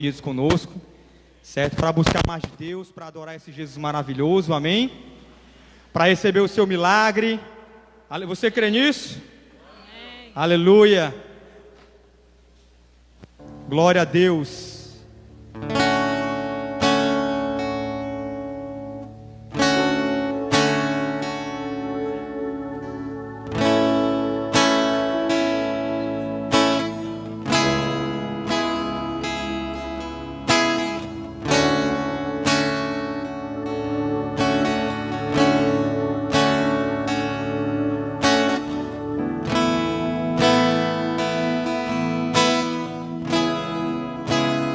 Dias conosco, certo? Para buscar mais de Deus, para adorar esse Jesus maravilhoso, amém? Para receber o seu milagre. Você crê nisso? Amém. Aleluia. Glória a Deus.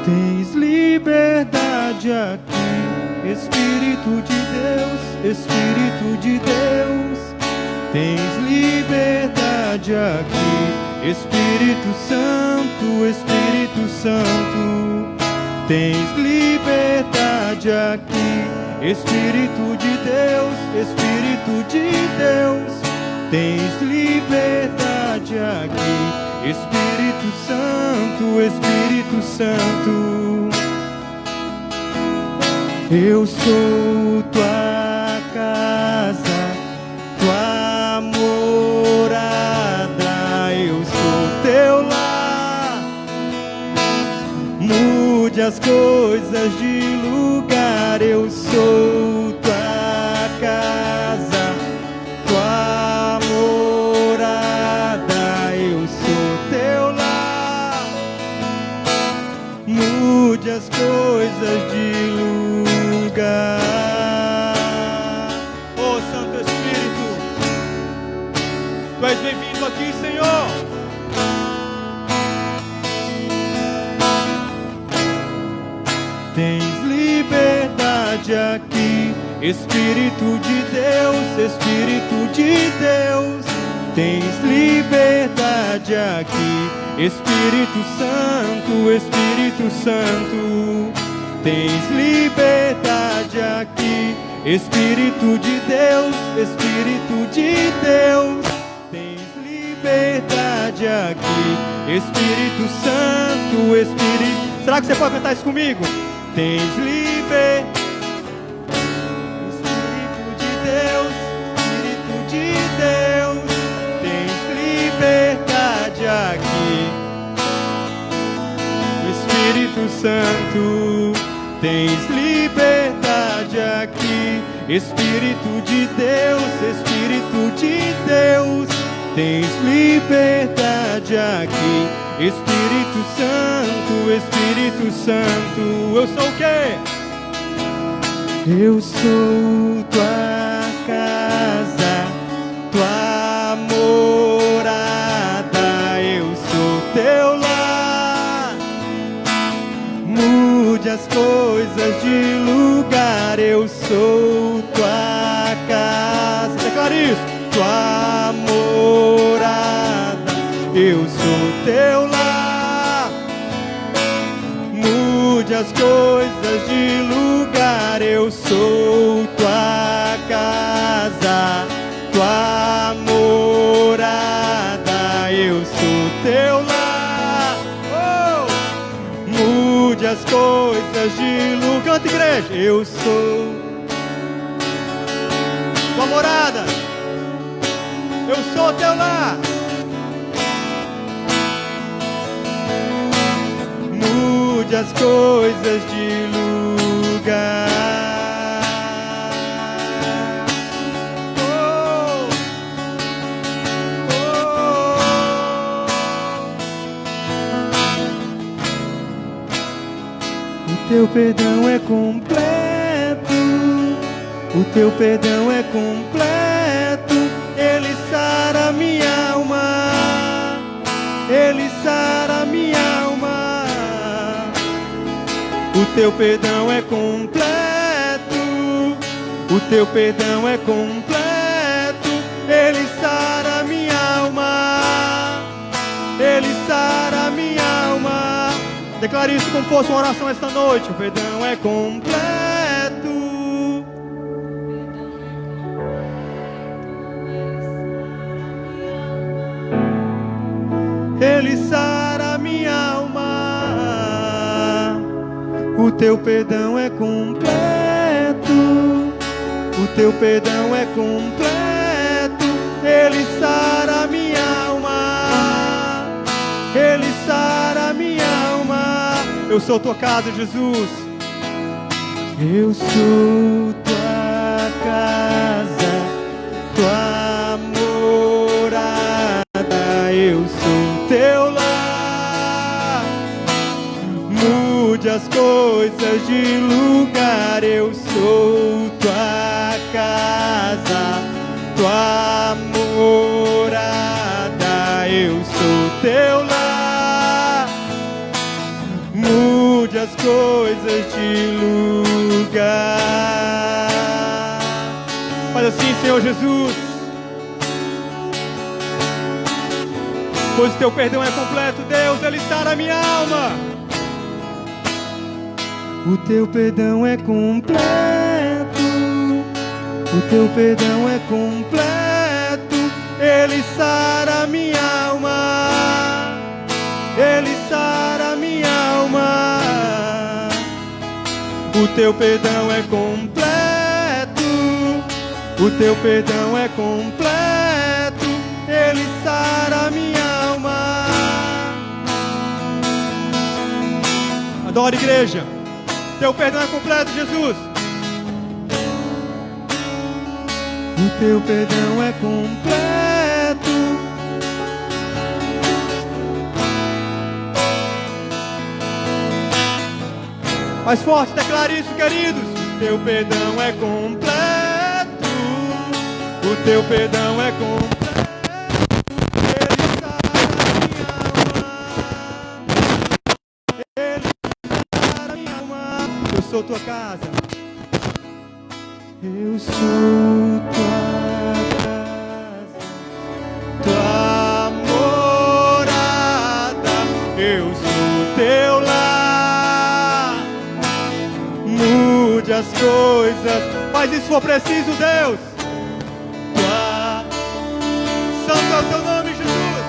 Tens liberdade aqui, Espírito de Deus, Espírito de Deus. Tens liberdade aqui, Espírito Santo, Espírito Santo. Tens liberdade aqui, Espírito de Deus, Espírito de Deus. Tens liberdade aqui, Espírito Santo, Espírito Santo. Eu sou tua casa, tua morada, eu sou teu lar. Mude as coisas de lugar, eu sou tua casa, tua morada, eu sou teu lar. Mude as coisas de lugar. Oh Santo Espírito, Tu és bem-vindo aqui, Senhor. Tens liberdade aqui, Espírito de Deus, Espírito de Deus. Tens liberdade aqui, Espírito Santo, Espírito Santo. Tens liberdade aqui, Espírito de Deus, Espírito de Deus. Tens liberdade aqui, Espírito Santo, Espírito. Será que você pode cantar isso comigo? Tens liberdade, Espírito de Deus, Espírito de Deus. Tens liberdade aqui, Espírito Santo. Tens liberdade aqui, Espírito de Deus, Espírito de Deus. Tens liberdade aqui, Espírito Santo, Espírito Santo. Eu sou o quê? Eu sou tua casa, tua morada, eu sou teu lar. Mude as coisas de lugar, eu sou tua casa. Declara isso. Tua morada, eu sou teu lar. Mude as coisas de lugar, eu sou tua casa, tua morada, eu sou teu lar. Oh! Mude as coisas de lugar. Canta, igreja. Eu sou tua morada, eu sou teu lar. Mude as coisas de lugar. Oh, oh. O teu perdão é completo, o teu perdão é completo. Ele sara minha alma, Ele sara minha alma. O teu perdão é completo, o teu perdão é completo. Ele sara minha alma, Ele sara minha alma. Declare isso como fosse uma oração esta noite. O perdão é completo. Ele sara minha alma. O teu perdão é completo, o teu perdão é completo, ele sara minha alma, ele sara minha alma. Eu sou tua casa, Jesus. Eu sou tua casa, tua morada, eu sou teu lar. Mude as coisas de lugar, eu sou tua casa, tua morada, eu sou teu lar. Mude as coisas de lugar. Faz assim, Senhor Jesus. Pois o teu perdão é completo, Deus, ele sara a minha alma. O teu perdão é completo, o teu perdão é completo, ele sara a minha alma, ele sara a minha alma. O teu perdão é completo, o teu perdão é completo, ele sara a minha alma. Adore, igreja. Teu perdão é completo, Jesus. O teu perdão é completo. Mais forte, declare isso, queridos. O teu perdão é completo. O teu perdão é completo. Ele sara minha alma. Ele sara minha alma. Eu sou tua casa. Eu sou tua casa, tua morada. Eu sou teu lar. Mude as coisas. Faz isso se for preciso, Deus. Santo é o teu nome, Jesus.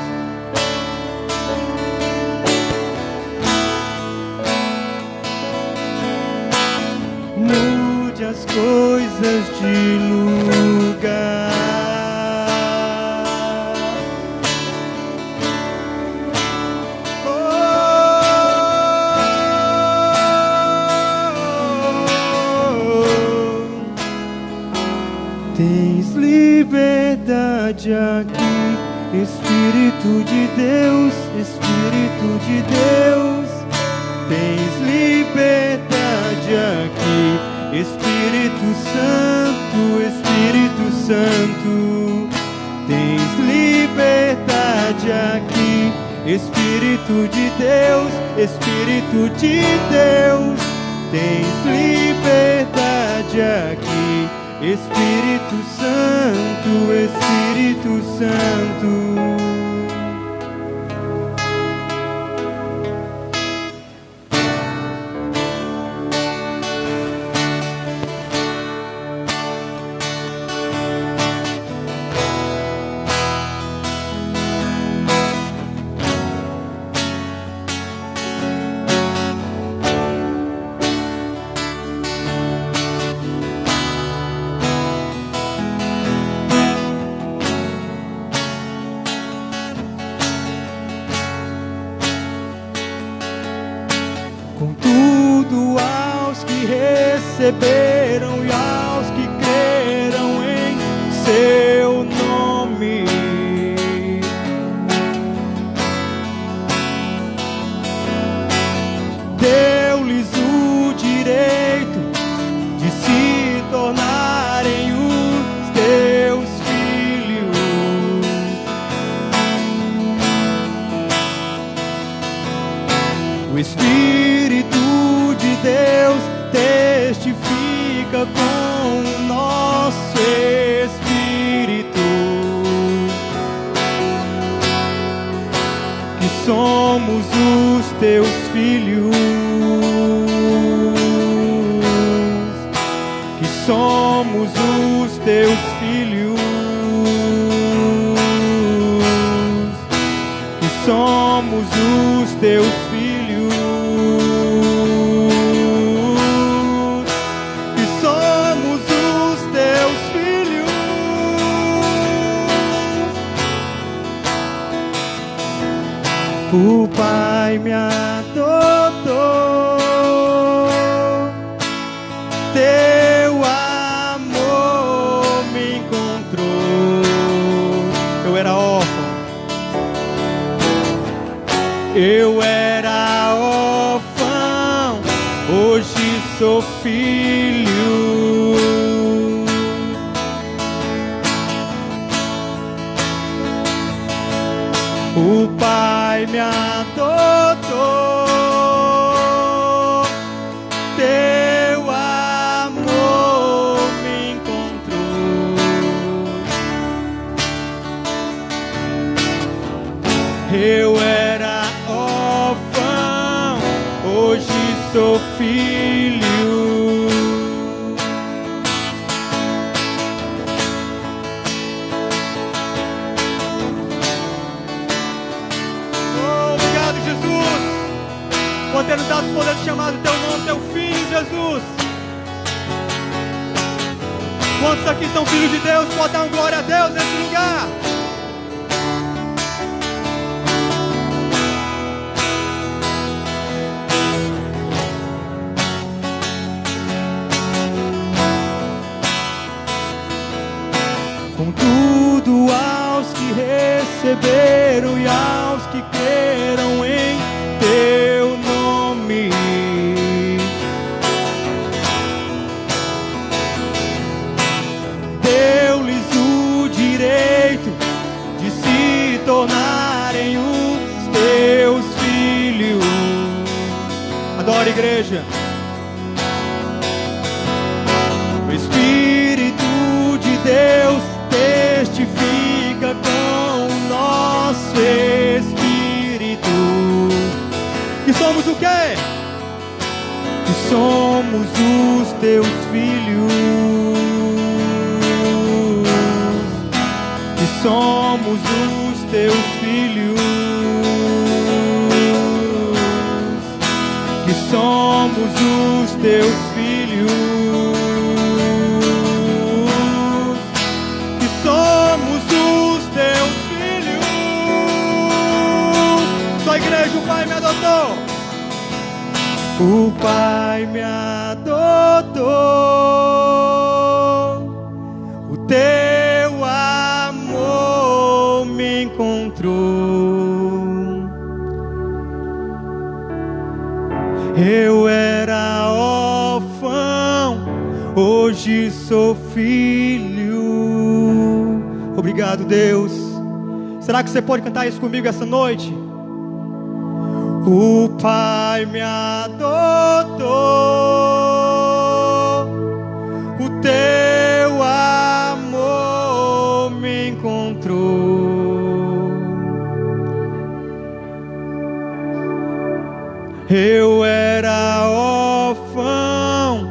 Mude as coisas de lugar. Tens liberdade aqui, Espírito de Deus, Espírito de Deus. Tens liberdade aqui, Espírito Santo, Espírito Santo. Tens liberdade aqui, Espírito de Deus, Espírito de Deus. Tens liberdade aqui, Espírito Santo, Espírito Santo. Contudo, aos que receberam e aos que creram em seu nome, deu-lhes o direito de se tornarem os teus filhos. O Espírito de Deus testifica com hoje sou filho. O Pai me adotou, teu amor me encontrou. Eu era órfão, hoje sou filho. Obrigado, Jesus, por ter nos dado o poder de chamar o teu nome, teu filho, Jesus. Quantos aqui são filhos de Deus? Pode dar uma glória a Deus nesse lugar. Contudo, aos que receberam e aos que creram em teu nome, deu-lhes o direito de se tornarem os teus filhos. Adora, igreja. O Espírito de Deus testifica com o nosso espírito que somos o quê? Que somos os teus filhos, que somos os teus filhos, que somos os teus filhos. Igreja, o Pai me adotou. O Pai me adotou. O teu amor me encontrou. Eu era órfão, hoje sou filho. Obrigado, Deus. Será que você pode cantar isso comigo essa noite? O Pai me adotou, o teu amor me encontrou. Eu era órfão,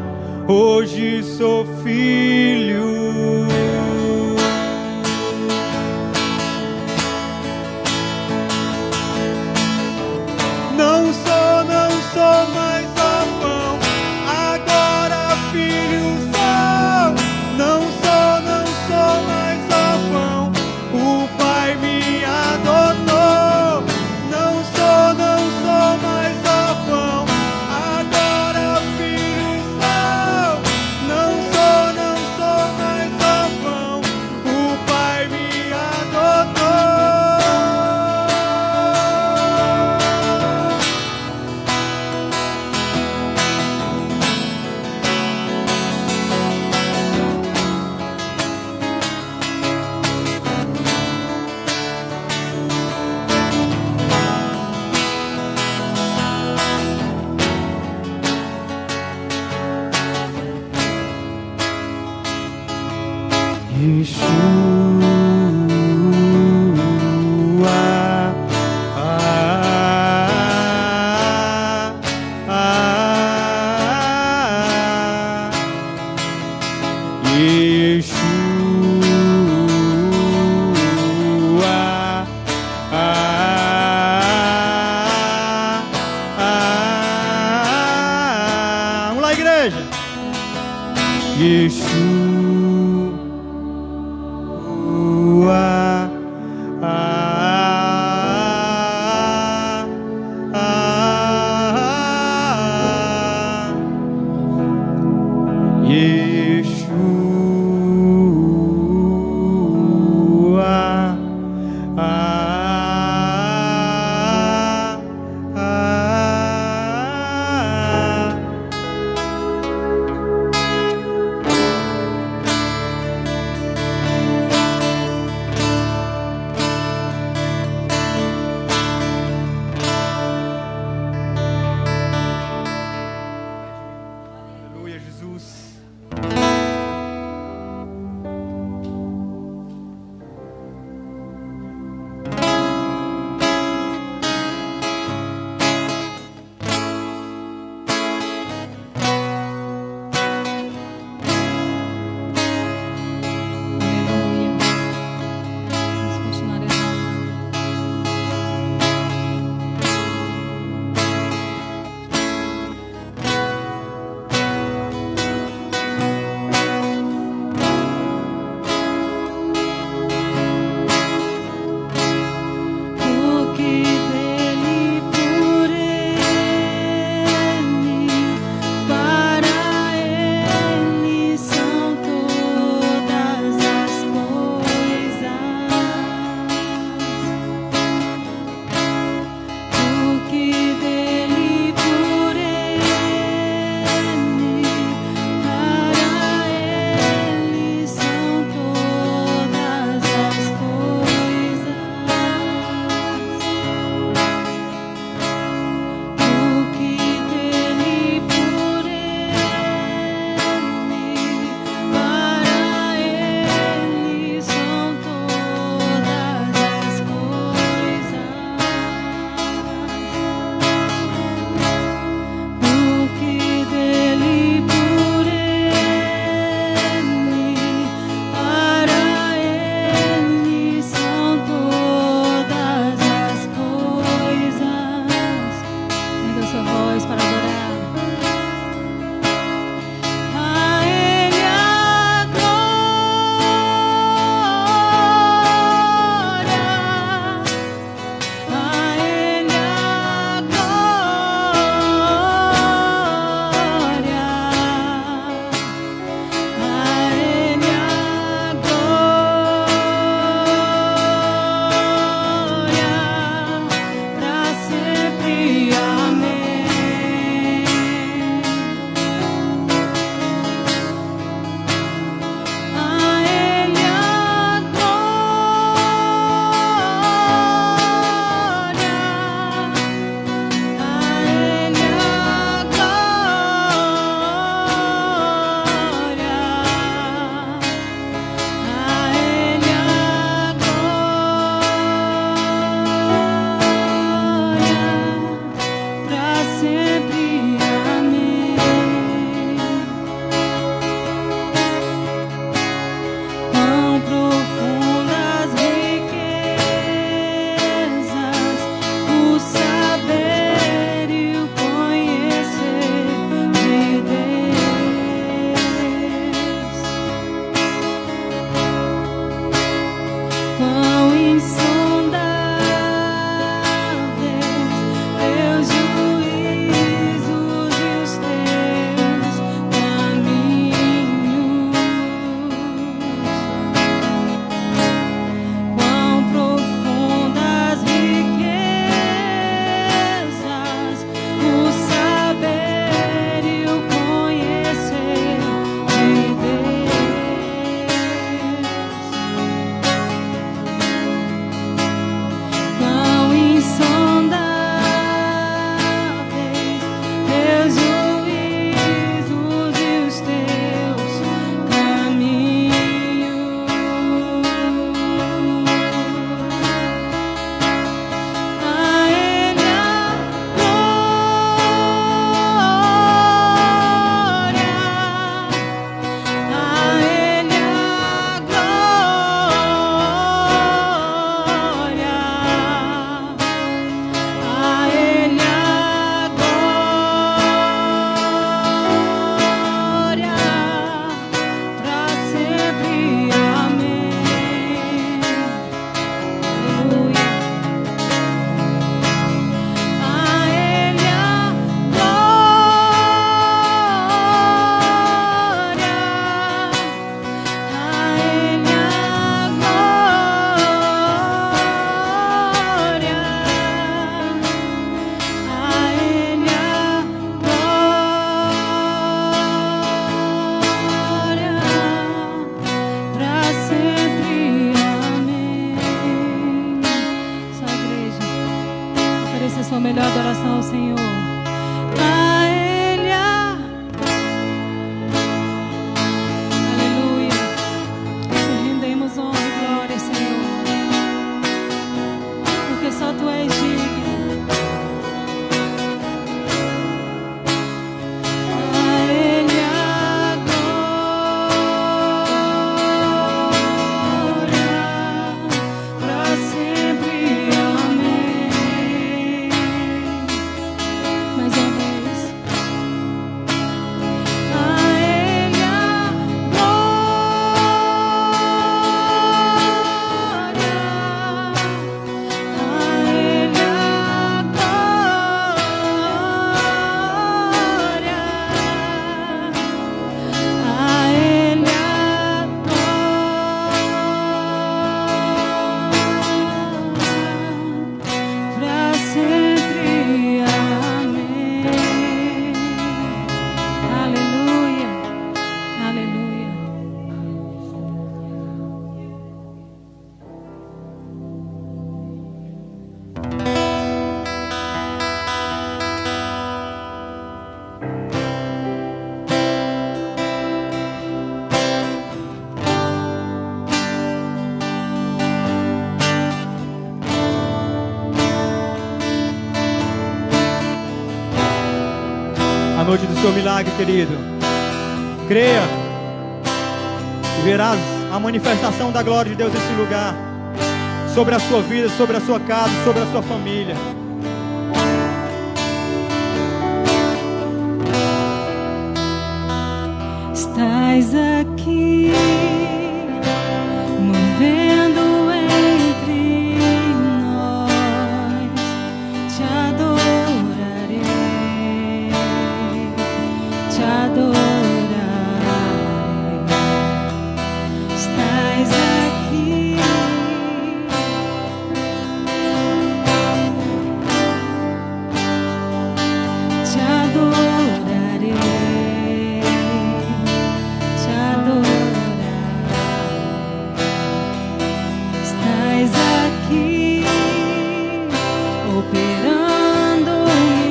hoje sou filho. Não sou mais órfão, agora filho sou. Não sou mais órfão, o Pai me adotou. Não sou mais órfão, agora filho sou. Não sou mais órfão, o Pai me adotou. Vamos lá, igreja. Yeshua. Jesus. a noite do seu milagre, querido. Creia e verás a manifestação da glória de Deus nesse lugar, sobre a sua vida, sobre a sua casa, sobre a sua família. Estás aqui, movendo entre nós, te adorarei, te adorarei. Estás aqui, te adorarei. Operando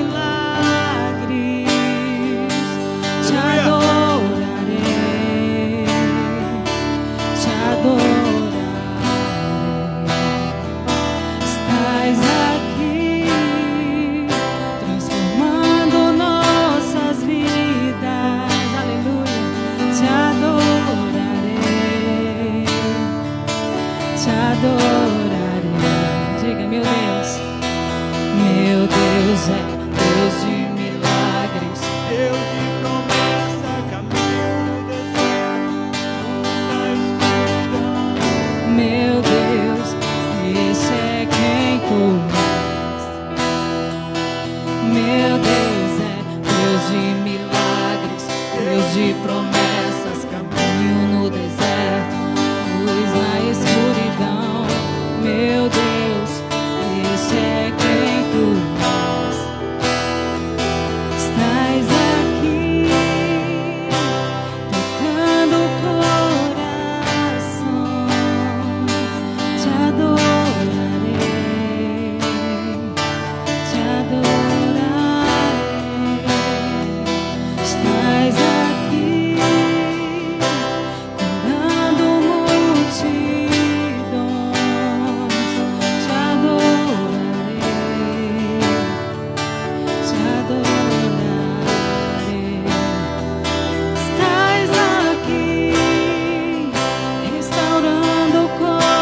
milagres, te adorarei, te adorarei. Estás aqui, transformando nossas vidas, aleluia. Te adorarei, te adorarei. Diga, meu Deus. Meu Deus é Deus de milagres, Deus de promessa, caminho no deserto, na escuridão. meu Deus, esse é quem tu és. Meu Deus é Deus de milagres, Deus de promessas, caminho no deserto, luz na escuridão. Meu Deus, esse é quem tu és. Estás aqui, tocando corações, te adorarei, te adorarei. Estás aqui, curando multidões, te adorarei, te adorarei. Estás aqui, restaurando corações,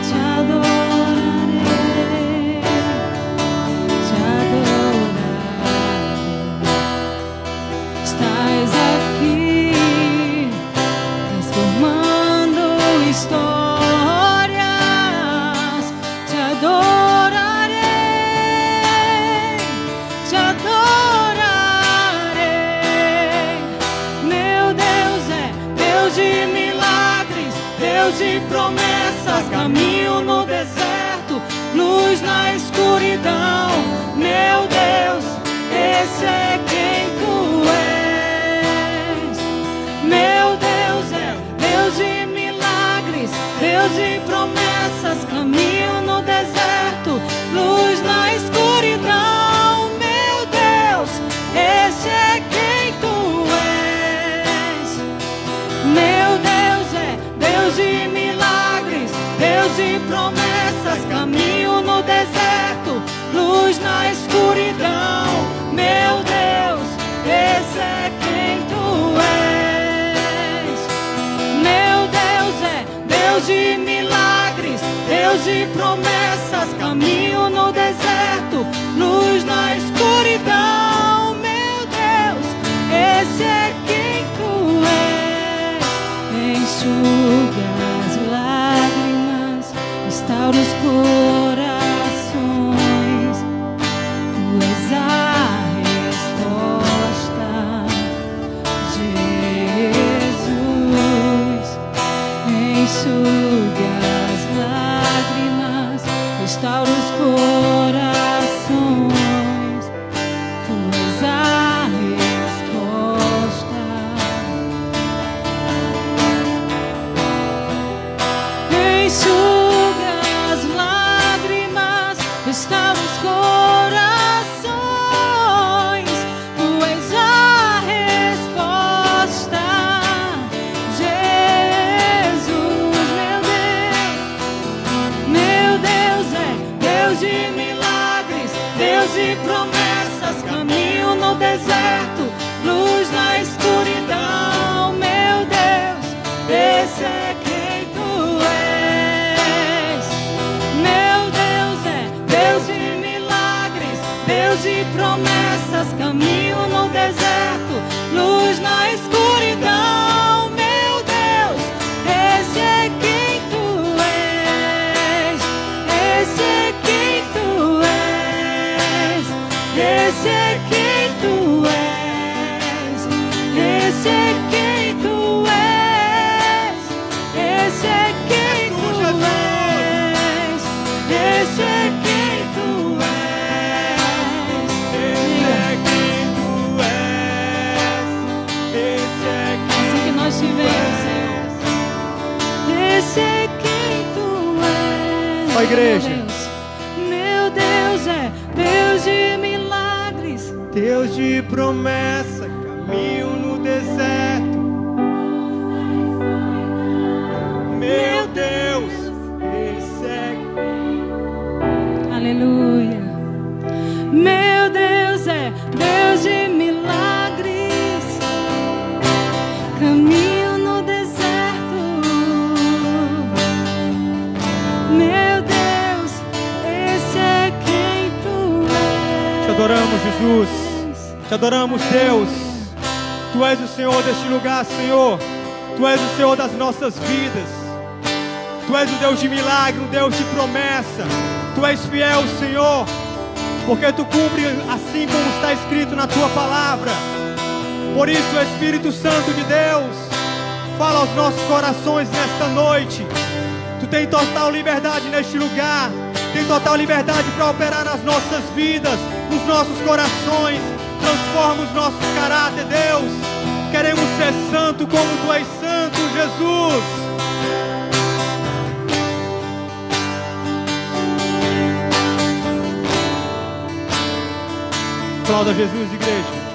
te adorarei, te adorarei. Estás aqui, transformando histórias, te adorarei, te adorarei. Meu Deus é Deus de milagres, Deus de promessas, caminho no deserto, luz na escuridão. Meu Deus, esse é quem tu és. Meu Deus é Deus de milagres, Deus de promessas, caminho no deserto, luz na escuridão. Meu Deus, esse é quem tu és. Meu Deus é Deus de milagres, Deus de promessas, caminho no deserto, luz na escuridão. Meu Deus, esse é quem tu és. Meu Deus é Deus de milagres, Deus de promessas, caminho no deserto, luz na escuridão. Meu Deus, esse é quem tu és. Enxuga as lágrimas, restaura os corações. Tu és a resposta, Jesus. Enxuga as lágrimas, restaura os corações. promessas, caminho no deserto, luz na escuridão. Meu Deus, esse é quem tu és, esse é quem tu és, esse é quem tu és, esse é quem tu és, esse é quem tu és, esse é quem tu és, Esse é quem tu és. Esse é quem assim que nós te vemos, Senhor. Esse é quem tu és. Ó, igreja. Meu Deus é Deus de milagres. Deus de promessa, caminho no deserto. Meu Deus, esse é Aleluia. Meu Deus é Deus de milagres. Caminho no deserto. Meu Deus, esse é quem tu és. Te adoramos, Jesus. Te adoramos, Deus. Tu és o Senhor deste lugar, Senhor. Tu és o Senhor das nossas vidas. Tu és um Deus de milagre, um Deus de promessa. Tu és fiel, Senhor, porque Tu cumpre assim como está escrito na Tua palavra. Por isso, Espírito Santo de Deus, fala aos nossos corações nesta noite. Tu tem total liberdade neste lugar. Tem total liberdade para operar nas nossas vidas, nos nossos corações. Transforma os nossos caráter, Deus. Queremos ser santo como Tu és santo, Jesus. Aplauda Jesus, igreja.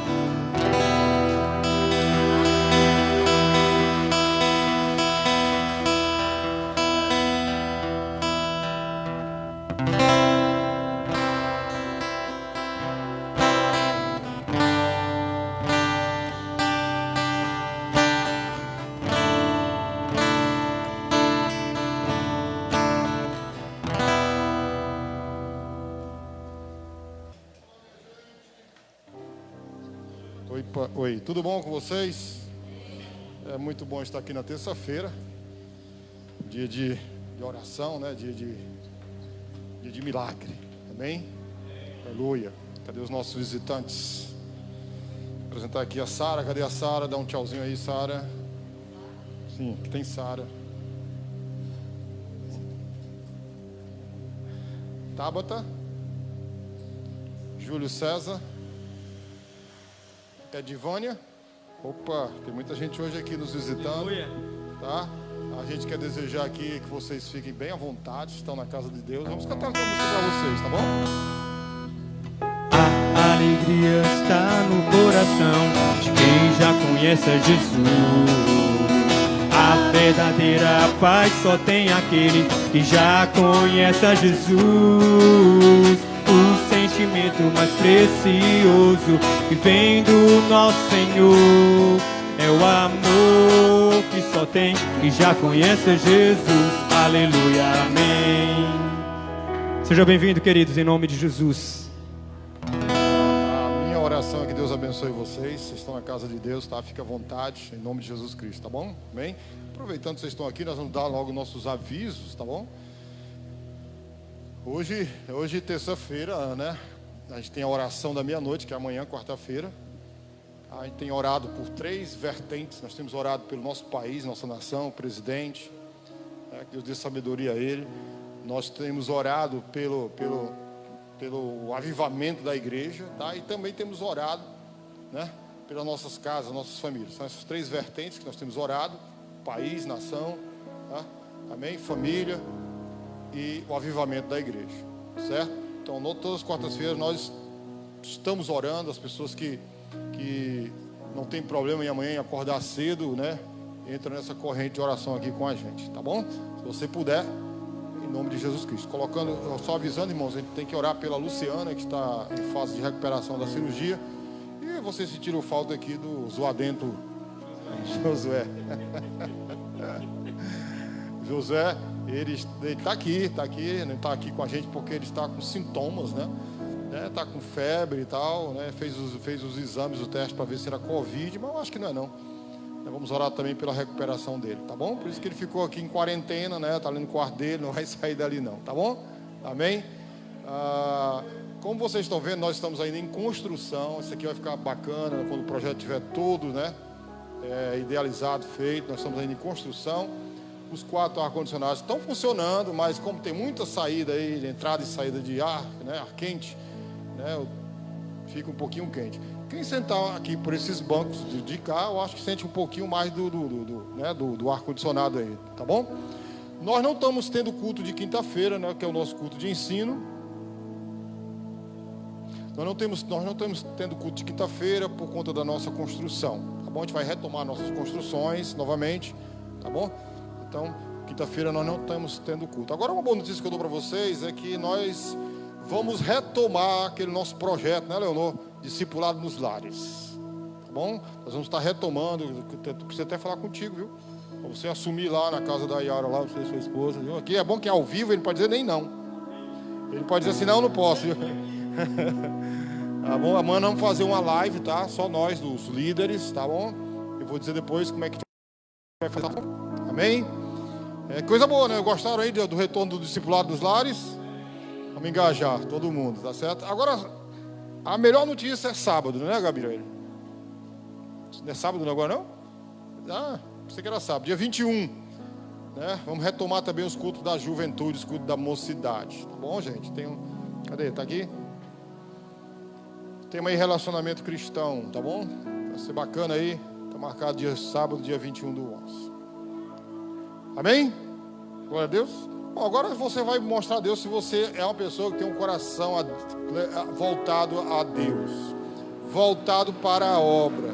Oi, tudo bom com vocês? É muito bom estar aqui na terça-feira, dia de oração, né? Dia de milagre, amém? Aleluia. Cadê os nossos visitantes? Vou apresentar aqui a Sara. Cadê a Sara? Dá um tchauzinho aí, Sara. Sim, aqui tem Sara. Tabata, Júlio César, Edivânia. Opa, tem muita gente hoje aqui nos visitando, tá? A gente quer desejar aqui que vocês fiquem bem à vontade, estão na casa de Deus. Vamos cantar uma música para vocês, tá bom? A alegria está no coração de quem já conhece a Jesus. A verdadeira paz só tem aquele que já conhece a Jesus. O sentimento mais precioso que vem do nosso Senhor é o amor que só tem que já conhece a Jesus. Aleluia, amém. Seja bem-vindo, queridos, em nome de Jesus. A minha oração é que Deus abençoe vocês. Vocês estão na casa de Deus, tá? Fique à vontade, em nome de Jesus Cristo, tá bom? Amém? Aproveitando que vocês estão aqui, nós vamos dar logo nossos avisos, tá bom? Hoje terça-feira, né? A gente tem a oração da meia-noite, que é amanhã, quarta-feira. A gente tem orado por 3 vertentes. Nós temos orado pelo nosso país, nossa nação, o presidente, né? Que Deus dê sabedoria a ele. Nós temos orado pelo avivamento da igreja, tá? E também temos orado, né? Pelas nossas casas, nossas famílias. São essas 3 vertentes que nós temos orado: país, nação, tá? Amém? Família e o avivamento da igreja, certo? Então, todas as quartas-feiras nós estamos orando. As pessoas que não tem problema em amanhã acordar cedo, né? Entra nessa corrente de oração aqui com a gente, tá bom? Se você puder, em nome de Jesus Cristo. Só avisando, irmãos, a gente tem que orar pela Luciana, que está em fase de recuperação da cirurgia. E vocês sentiram falta aqui do zoadento Josué. Josué, ele está aqui, não está aqui com a gente porque ele está com sintomas, né? né? Tá com febre e tal, né? Fez os exames, o teste para ver se era Covid, mas eu acho que não é não. Vamos orar também pela recuperação dele, tá bom? Por isso que ele ficou aqui em quarentena, né? Tá ali no quarto dele, não vai sair dali não, tá bom? Amém? Como vocês estão vendo, nós estamos ainda em construção. Isso aqui vai ficar bacana quando o projeto estiver todo, né? Idealizado, feito. Nós estamos ainda em construção. Os 4 ar-condicionados estão funcionando, mas como tem muita saída aí, de entrada e saída de ar, né? Ar quente, né? Fica um pouquinho quente. Quem sentar aqui por esses bancos de cá, eu acho que sente um pouquinho mais do ar-condicionado aí, tá bom? Nós não estamos tendo culto de quinta-feira, né, que é o nosso culto de ensino. Nós não estamos tendo culto de quinta-feira por conta da nossa construção, tá bom? A gente vai retomar nossas construções novamente, tá bom? Então, quinta-feira nós não estamos tendo culto. Agora, uma boa notícia que eu dou para vocês é que nós vamos retomar aquele nosso projeto, né, Leonor? Discipulado nos lares, tá bom? Nós vamos estar retomando. Eu preciso até falar contigo, viu? Para você assumir lá na casa da Yara, lá, você e sua esposa, viu? Aqui é bom que é ao vivo, ele não pode dizer nem não. Ele pode dizer assim, não posso, viu? Tá bom? Amanhã nós vamos fazer uma live, tá? Só nós, os líderes, tá bom? Eu vou dizer depois como é que vai fazer. Amém? Coisa boa, né? Gostaram aí do retorno do discipulado dos lares? Vamos engajar todo mundo, tá certo? Agora, a melhor notícia é sábado, né, Gabriel? Não é sábado agora, não? Pensei que era sábado. Dia 21, né? Vamos retomar também os cultos da juventude, os cultos da mocidade. Tá bom, gente? Cadê? Tá aqui? Tema aí, relacionamento cristão, tá bom? Vai ser bacana aí. Tá marcado dia sábado, dia 21 do 11. Amém? Glória a Deus. Bom, agora você vai mostrar a Deus se você é uma pessoa que tem um coração voltado a Deus, voltado para a obra,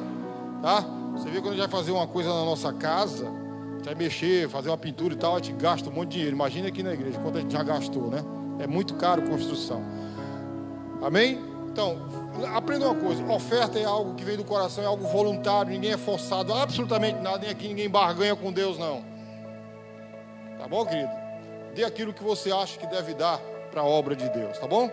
tá? Você vê quando a gente vai fazer uma coisa na nossa casa, a gente vai mexer, fazer uma pintura e tal, a gente gasta um monte de dinheiro. Imagina aqui na igreja, quanto a gente já gastou, né? É muito caro construção. Amém? Então, aprenda uma coisa, oferta é algo que vem do coração, é algo voluntário, ninguém é forçado a absolutamente nada, nem aqui ninguém barganha com Deus, não. Tá bom, querido? Dê aquilo que você acha que deve dar para a obra de Deus, tá bom?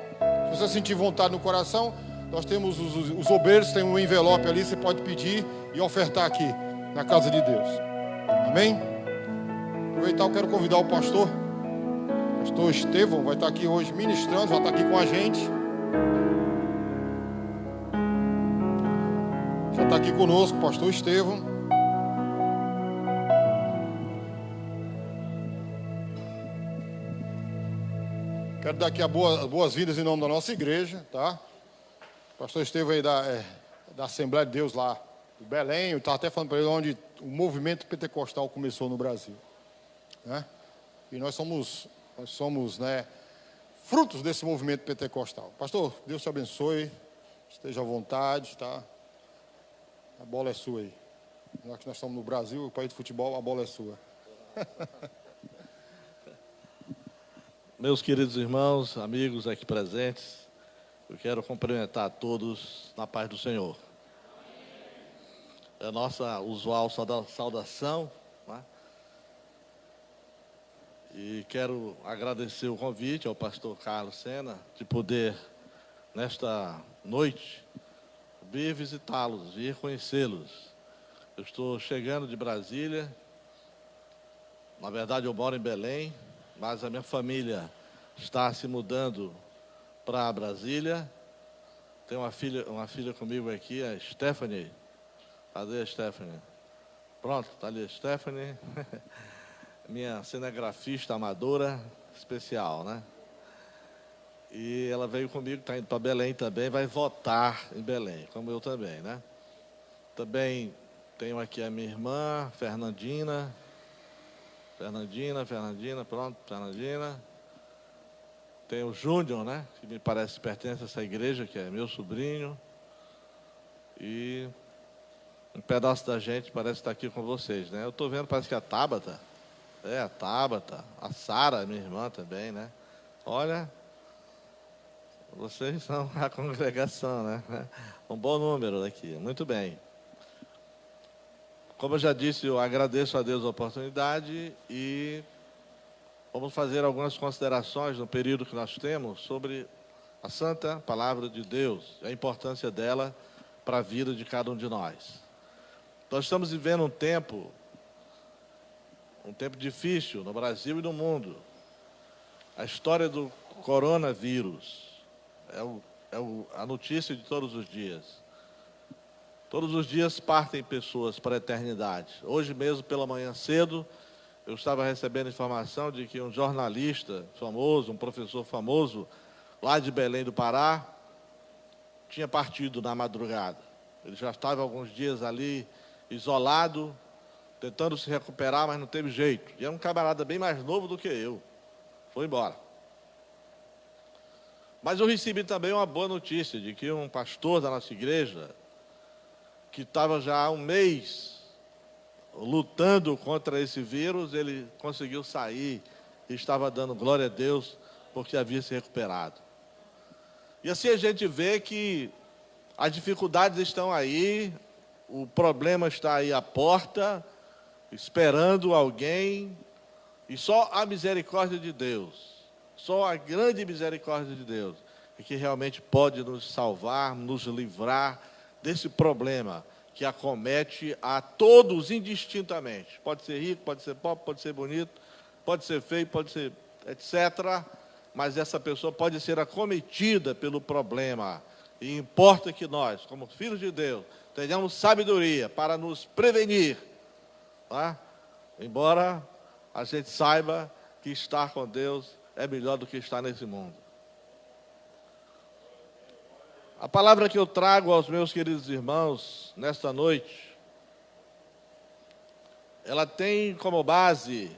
Se você sentir vontade no coração, nós temos os obreiros, tem um envelope ali, você pode pedir e ofertar aqui, na casa de Deus. Amém? Aproveitar, eu quero convidar o pastor Estevão, vai estar aqui hoje ministrando, vai estar aqui com a gente. Já está aqui conosco, pastor Estevão. Quero dar aqui as boas-vindas em nome da nossa igreja, tá? O pastor Estevão aí da Assembleia de Deus lá do Belém. Eu estava até falando para ele onde o movimento pentecostal começou no Brasil, né? E nós somos, né, frutos desse movimento pentecostal. Pastor, Deus te abençoe, esteja à vontade, tá? A bola é sua aí. Já que nós estamos no Brasil, o país de futebol, a bola é sua. Meus queridos irmãos, amigos aqui presentes, eu quero cumprimentar a todos na paz do Senhor. É a nossa usual saudação, né? E quero agradecer o convite ao pastor Carlos Sena de poder, nesta noite, vir visitá-los, vir conhecê-los. Eu estou chegando de Brasília. Na verdade, eu moro em Belém, mas a minha família está se mudando para Brasília. Tem uma filha comigo aqui, a Stephanie. Cadê a Stephanie? Pronto, está ali a Stephanie. Minha cinegrafista amadora especial, né? E ela veio comigo, está indo para Belém também, vai votar em Belém, como eu também, né? Também tenho aqui a minha irmã, Fernandina, pronto, Fernandina. Tem o Júnior, né? Que me parece pertence a essa igreja, que é meu sobrinho. E um pedaço da gente parece estar aqui com vocês, né? Eu estou vendo, parece que a Tabata. A Tabata. A Sara, minha irmã também, né? Olha, vocês são a congregação, né? Um bom número aqui. Muito bem. Como eu já disse, eu agradeço a Deus a oportunidade e vamos fazer algumas considerações no período que nós temos sobre a santa palavra de Deus, a importância dela para a vida de cada um de nós. Nós estamos vivendo um tempo difícil no Brasil e no mundo. A história do coronavírus a notícia de todos os dias. Todos os dias partem pessoas para a eternidade. Hoje mesmo, pela manhã cedo, eu estava recebendo informação de que um jornalista famoso, um professor famoso, lá de Belém do Pará, tinha partido na madrugada. Ele já estava alguns dias ali, isolado, tentando se recuperar, mas não teve jeito. E era um camarada bem mais novo do que eu. Foi embora. Mas eu recebi também uma boa notícia de que um pastor da nossa igreja, que estava já há um mês lutando contra esse vírus, ele conseguiu sair e estava dando glória a Deus porque havia se recuperado. E assim a gente vê que as dificuldades estão aí, o problema está aí à porta, esperando alguém, e só a misericórdia de Deus, só a grande misericórdia de Deus, é que realmente pode nos salvar, nos livrar desse problema que acomete a todos indistintamente. Pode ser rico, pode ser pobre, pode ser bonito, pode ser feio, pode ser etc., mas essa pessoa pode ser acometida pelo problema. E importa que nós, como filhos de Deus, tenhamos sabedoria para nos prevenir, tá? Embora a gente saiba que estar com Deus é melhor do que estar nesse mundo. A palavra que eu trago aos meus queridos irmãos nesta noite, ela tem como base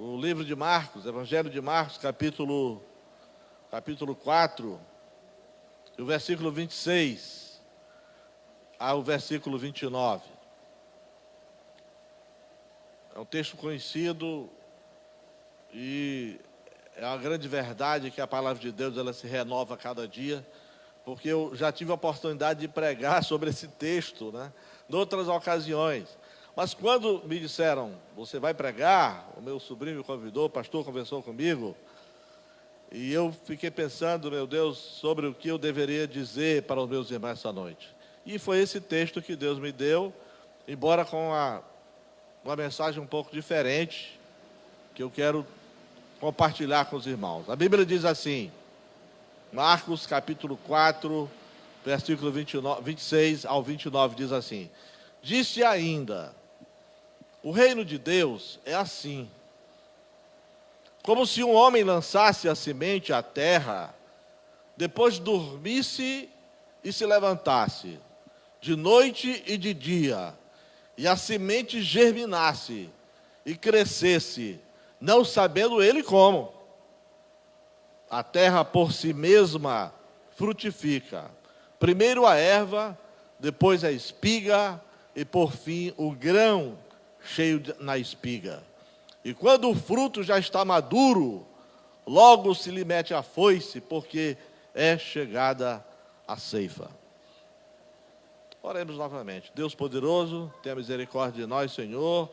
o livro de Marcos, Evangelho de Marcos, capítulo 4, o versículo 26 ao versículo 29. É um texto conhecido e é uma grande verdade que a palavra de Deus ela se renova a cada dia, porque eu já tive a oportunidade de pregar sobre esse texto, né, em outras ocasiões. Mas quando me disseram, você vai pregar, o meu sobrinho me convidou, o pastor conversou comigo, e eu fiquei pensando, meu Deus, sobre o que eu deveria dizer para os meus irmãos essa noite. E foi esse texto que Deus me deu, embora com uma mensagem um pouco diferente, que eu quero compartilhar com os irmãos. A Bíblia diz assim, Marcos capítulo 4, versículo 26 ao 29, diz assim: disse ainda, o reino de Deus é assim, como se um homem lançasse a semente à terra, depois dormisse e se levantasse, de noite e de dia, e a semente germinasse e crescesse, não sabendo ele como. A terra por si mesma frutifica. Primeiro a erva, depois a espiga e por fim o grão cheio na espiga. E quando o fruto já está maduro, logo se lhe mete a foice, porque é chegada a ceifa. Oremos novamente. Deus poderoso, tenha misericórdia de nós, Senhor.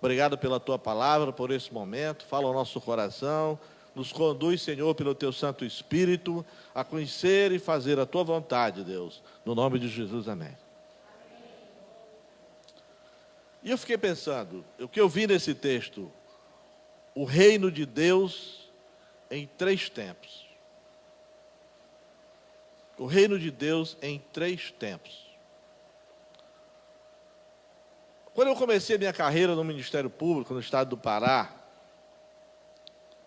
Obrigado pela Tua palavra, por esse momento. Fala ao nosso coração. Nos conduz, Senhor, pelo Teu Santo Espírito, a conhecer e fazer a Tua vontade, Deus. No nome de Jesus, amém. E eu fiquei pensando, o que eu vi nesse texto, o reino de Deus em 3 tempos. O reino de Deus em 3 tempos. Quando eu comecei a minha carreira no Ministério Público, no estado do Pará,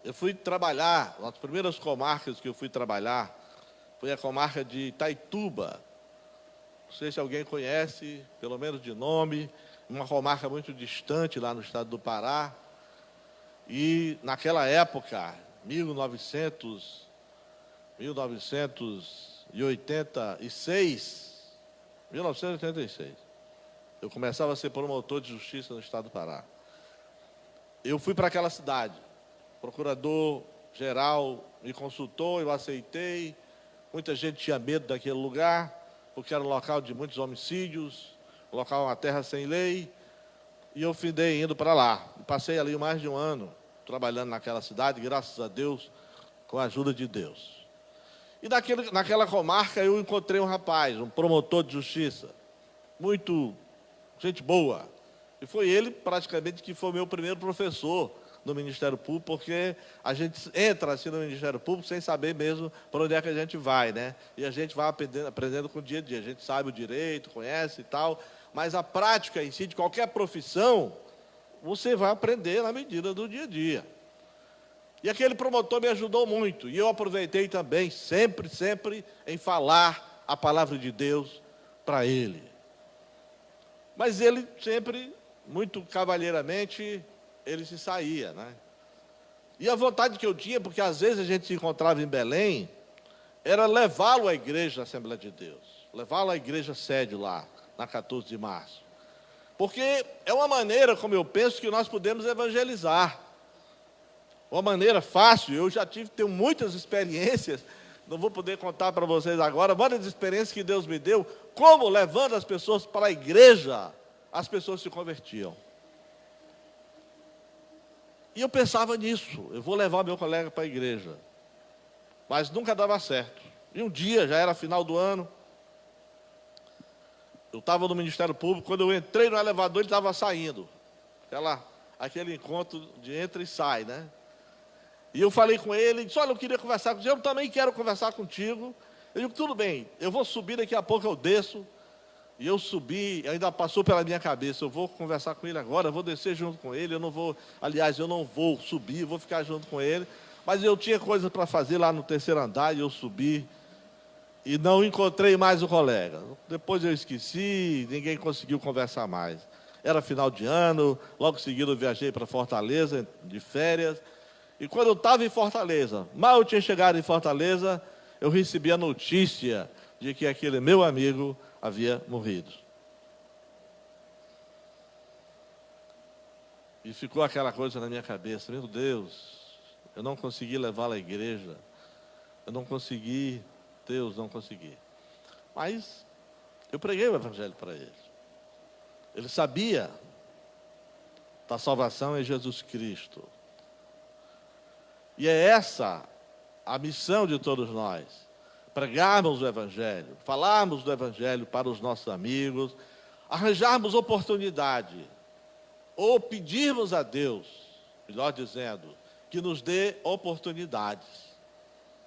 eu fui trabalhar, uma das primeiras comarcas que eu fui trabalhar, foi a comarca de Itaituba. Não sei se alguém conhece, pelo menos de nome, uma comarca muito distante lá no estado do Pará. E naquela época, 1986, eu começava a ser promotor de justiça no estado do Pará. Eu fui para aquela cidade, o procurador-geral me consultou, eu aceitei. Muita gente tinha medo daquele lugar, porque era um local de muitos homicídios, um local, uma terra sem lei, e eu findei indo para lá. Passei ali mais de um ano trabalhando naquela cidade, graças a Deus, com a ajuda de Deus. E naquela comarca eu encontrei um rapaz, um promotor de justiça, muito gente boa. E foi ele, praticamente, que foi meu primeiro professor no Ministério Público, porque a gente entra assim no Ministério Público sem saber mesmo para onde é que a gente vai, né? E a gente vai aprendendo com o dia a dia. A gente sabe o direito, conhece e tal, mas a prática em si, de qualquer profissão, você vai aprender na medida do dia a dia. E aquele promotor me ajudou muito, e eu aproveitei também, sempre em falar a palavra de Deus para ele. Mas ele sempre, muito cavalheiramente, ele se saía, né? E a vontade que eu tinha, porque às vezes a gente se encontrava em Belém, era levá-lo à igreja da Assembleia de Deus, levá-lo à igreja sede lá, na 14 de março. Porque é uma maneira, como eu penso, que nós podemos evangelizar. Uma maneira fácil, eu já tenho muitas experiências, não vou poder contar para vocês agora, várias experiências que Deus me deu, como levando as pessoas para a igreja, as pessoas se convertiam. E eu pensava nisso, eu vou levar meu colega para a igreja. Mas nunca dava certo. E um dia, já era final do ano, eu estava no Ministério Público, quando eu entrei no elevador, ele estava saindo. Aquele encontro de entra e sai, né? E eu falei com ele, ele disse, olha, eu queria conversar contigo, eu também quero conversar contigo. Eu digo, tudo bem, eu vou subir, daqui a pouco eu desço. E eu subi, ainda passou pela minha cabeça, eu vou conversar com ele agora, eu vou descer junto com ele, eu não vou subir, eu vou ficar junto com ele. Mas eu tinha coisas para fazer lá no terceiro andar, e eu subi, e não encontrei mais o colega. Depois eu esqueci, ninguém conseguiu conversar mais. Era final de ano, logo em seguida eu viajei para Fortaleza, de férias. E quando eu estava em Fortaleza, mal eu tinha chegado em Fortaleza, eu recebi a notícia de que aquele meu amigo havia morrido. E ficou aquela coisa na minha cabeça, meu Deus, eu não consegui levá-lo à igreja, eu não consegui, Deus, não consegui. Mas eu preguei o evangelho para ele. Ele sabia da salvação em Jesus Cristo. E é essa a missão de todos nós. Pregarmos o evangelho, falarmos do evangelho para os nossos amigos, arranjarmos oportunidade, ou pedirmos a Deus, melhor dizendo, que nos dê oportunidades.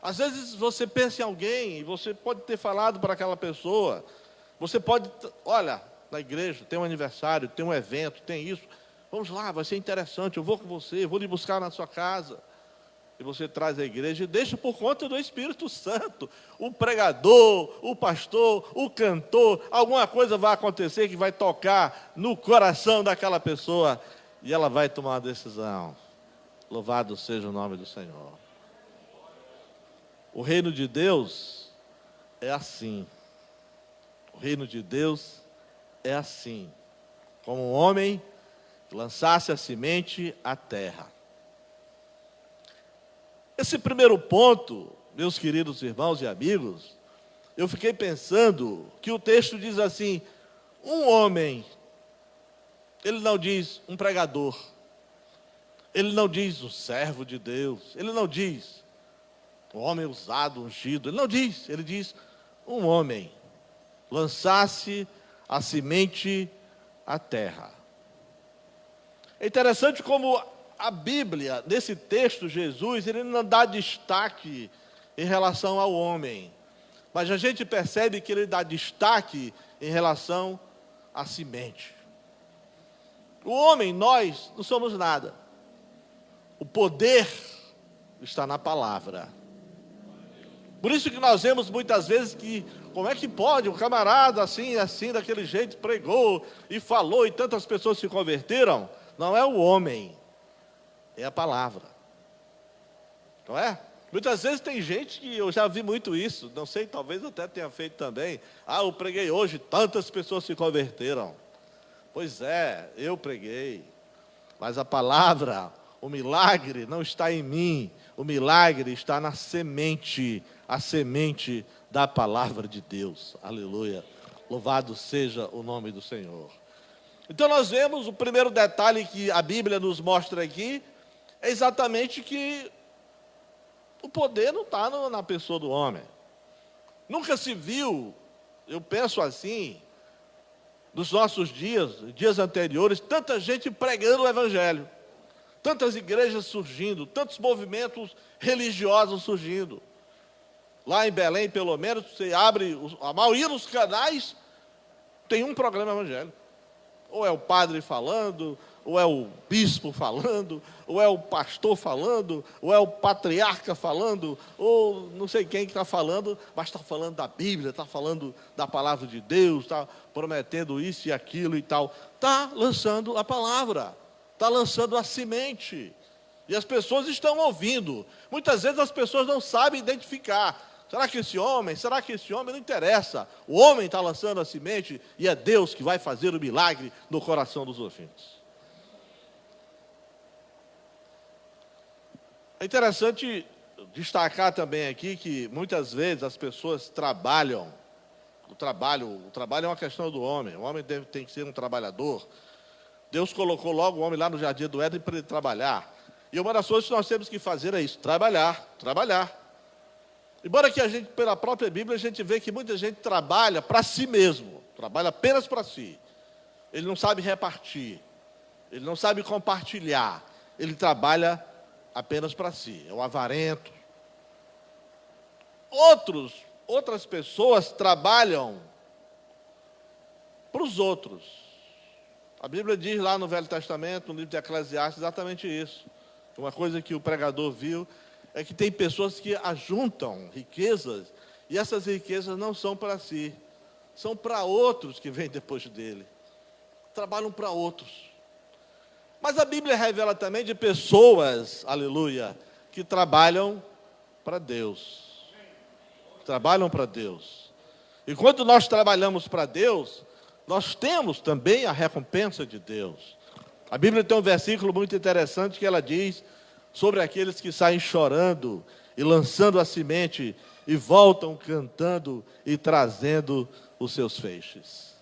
Às vezes você pensa em alguém, e você pode ter falado para aquela pessoa, você pode, olha, na igreja tem um aniversário, tem um evento, tem isso, vamos lá, vai ser interessante, eu vou com você, eu vou lhe buscar na sua casa. E você traz a igreja e deixa por conta do Espírito Santo. O pregador, o pastor, o cantor, alguma coisa vai acontecer que vai tocar no coração daquela pessoa e ela vai tomar uma decisão. Louvado seja o nome do Senhor. O reino de Deus é assim. O reino de Deus é assim. Como um homem lançasse a semente à terra. Esse primeiro ponto, meus queridos irmãos e amigos, eu fiquei pensando que o texto diz assim, um homem, ele não diz um pregador, ele não diz um servo de Deus, ele não diz um homem usado, ungido, ele não diz, ele diz um homem, lançasse a semente à terra. É interessante como a Bíblia, nesse texto, Jesus, ele não dá destaque em relação ao homem. Mas a gente percebe que ele dá destaque em relação à semente. O homem, nós, não somos nada. O poder está na palavra. Por isso que nós vemos muitas vezes que, como é que pode, um camarada assim, daquele jeito, pregou e falou, e tantas pessoas se converteram? Não é o homem. É a palavra, não é? Muitas vezes tem gente que, eu já vi muito isso, não sei, talvez eu até tenha feito também. Eu preguei hoje, tantas pessoas se converteram. Pois é, eu preguei, mas a palavra, o milagre não está em mim, o milagre está na semente, a semente da palavra de Deus, aleluia, louvado seja o nome do Senhor. Então nós vemos o primeiro detalhe que a Bíblia nos mostra aqui, é exatamente que o poder não está na pessoa do homem. Nunca se viu, eu penso assim, nos nossos dias anteriores, tanta gente pregando o Evangelho, tantas igrejas surgindo, tantos movimentos religiosos surgindo. Lá em Belém, pelo menos, você abre, a maioria dos canais tem um programa evangélico. Ou é o padre falando, ou é o bispo falando, ou é o pastor falando, ou é o patriarca falando, ou não sei quem que está falando, mas está falando da Bíblia, está falando da palavra de Deus, está prometendo isso e aquilo e tal. Está lançando a palavra, está lançando a semente. E as pessoas estão ouvindo. Muitas vezes as pessoas não sabem identificar. Será que esse homem? Será que esse homem? Não interessa. O homem está lançando a semente e é Deus que vai fazer o milagre no coração dos ouvintes. É interessante destacar também aqui que muitas vezes as pessoas trabalham. O trabalho é uma questão do homem. O homem tem que ser um trabalhador. Deus colocou logo o homem lá no jardim do Éden para ele trabalhar. E uma das coisas que nós temos que fazer é isso: trabalhar. Embora que a gente, pela própria Bíblia, a gente vê que muita gente trabalha para si mesmo, trabalha apenas para si. Ele não sabe repartir, ele não sabe compartilhar, ele trabalha apenas para si, é o avarento. Outras pessoas trabalham para os outros. A Bíblia diz lá no Velho Testamento, no livro de Eclesiastes, exatamente isso. Uma coisa que o pregador viu é que tem pessoas que ajuntam riquezas, e essas riquezas não são para si, são para outros que vêm depois dele. Trabalham para outros. Mas a Bíblia revela também de pessoas, aleluia, que trabalham para Deus. Trabalham para Deus. E quando nós trabalhamos para Deus, nós temos também a recompensa de Deus. A Bíblia tem um versículo muito interessante que ela diz sobre aqueles que saem chorando e lançando a semente e voltam cantando e trazendo os seus feixes.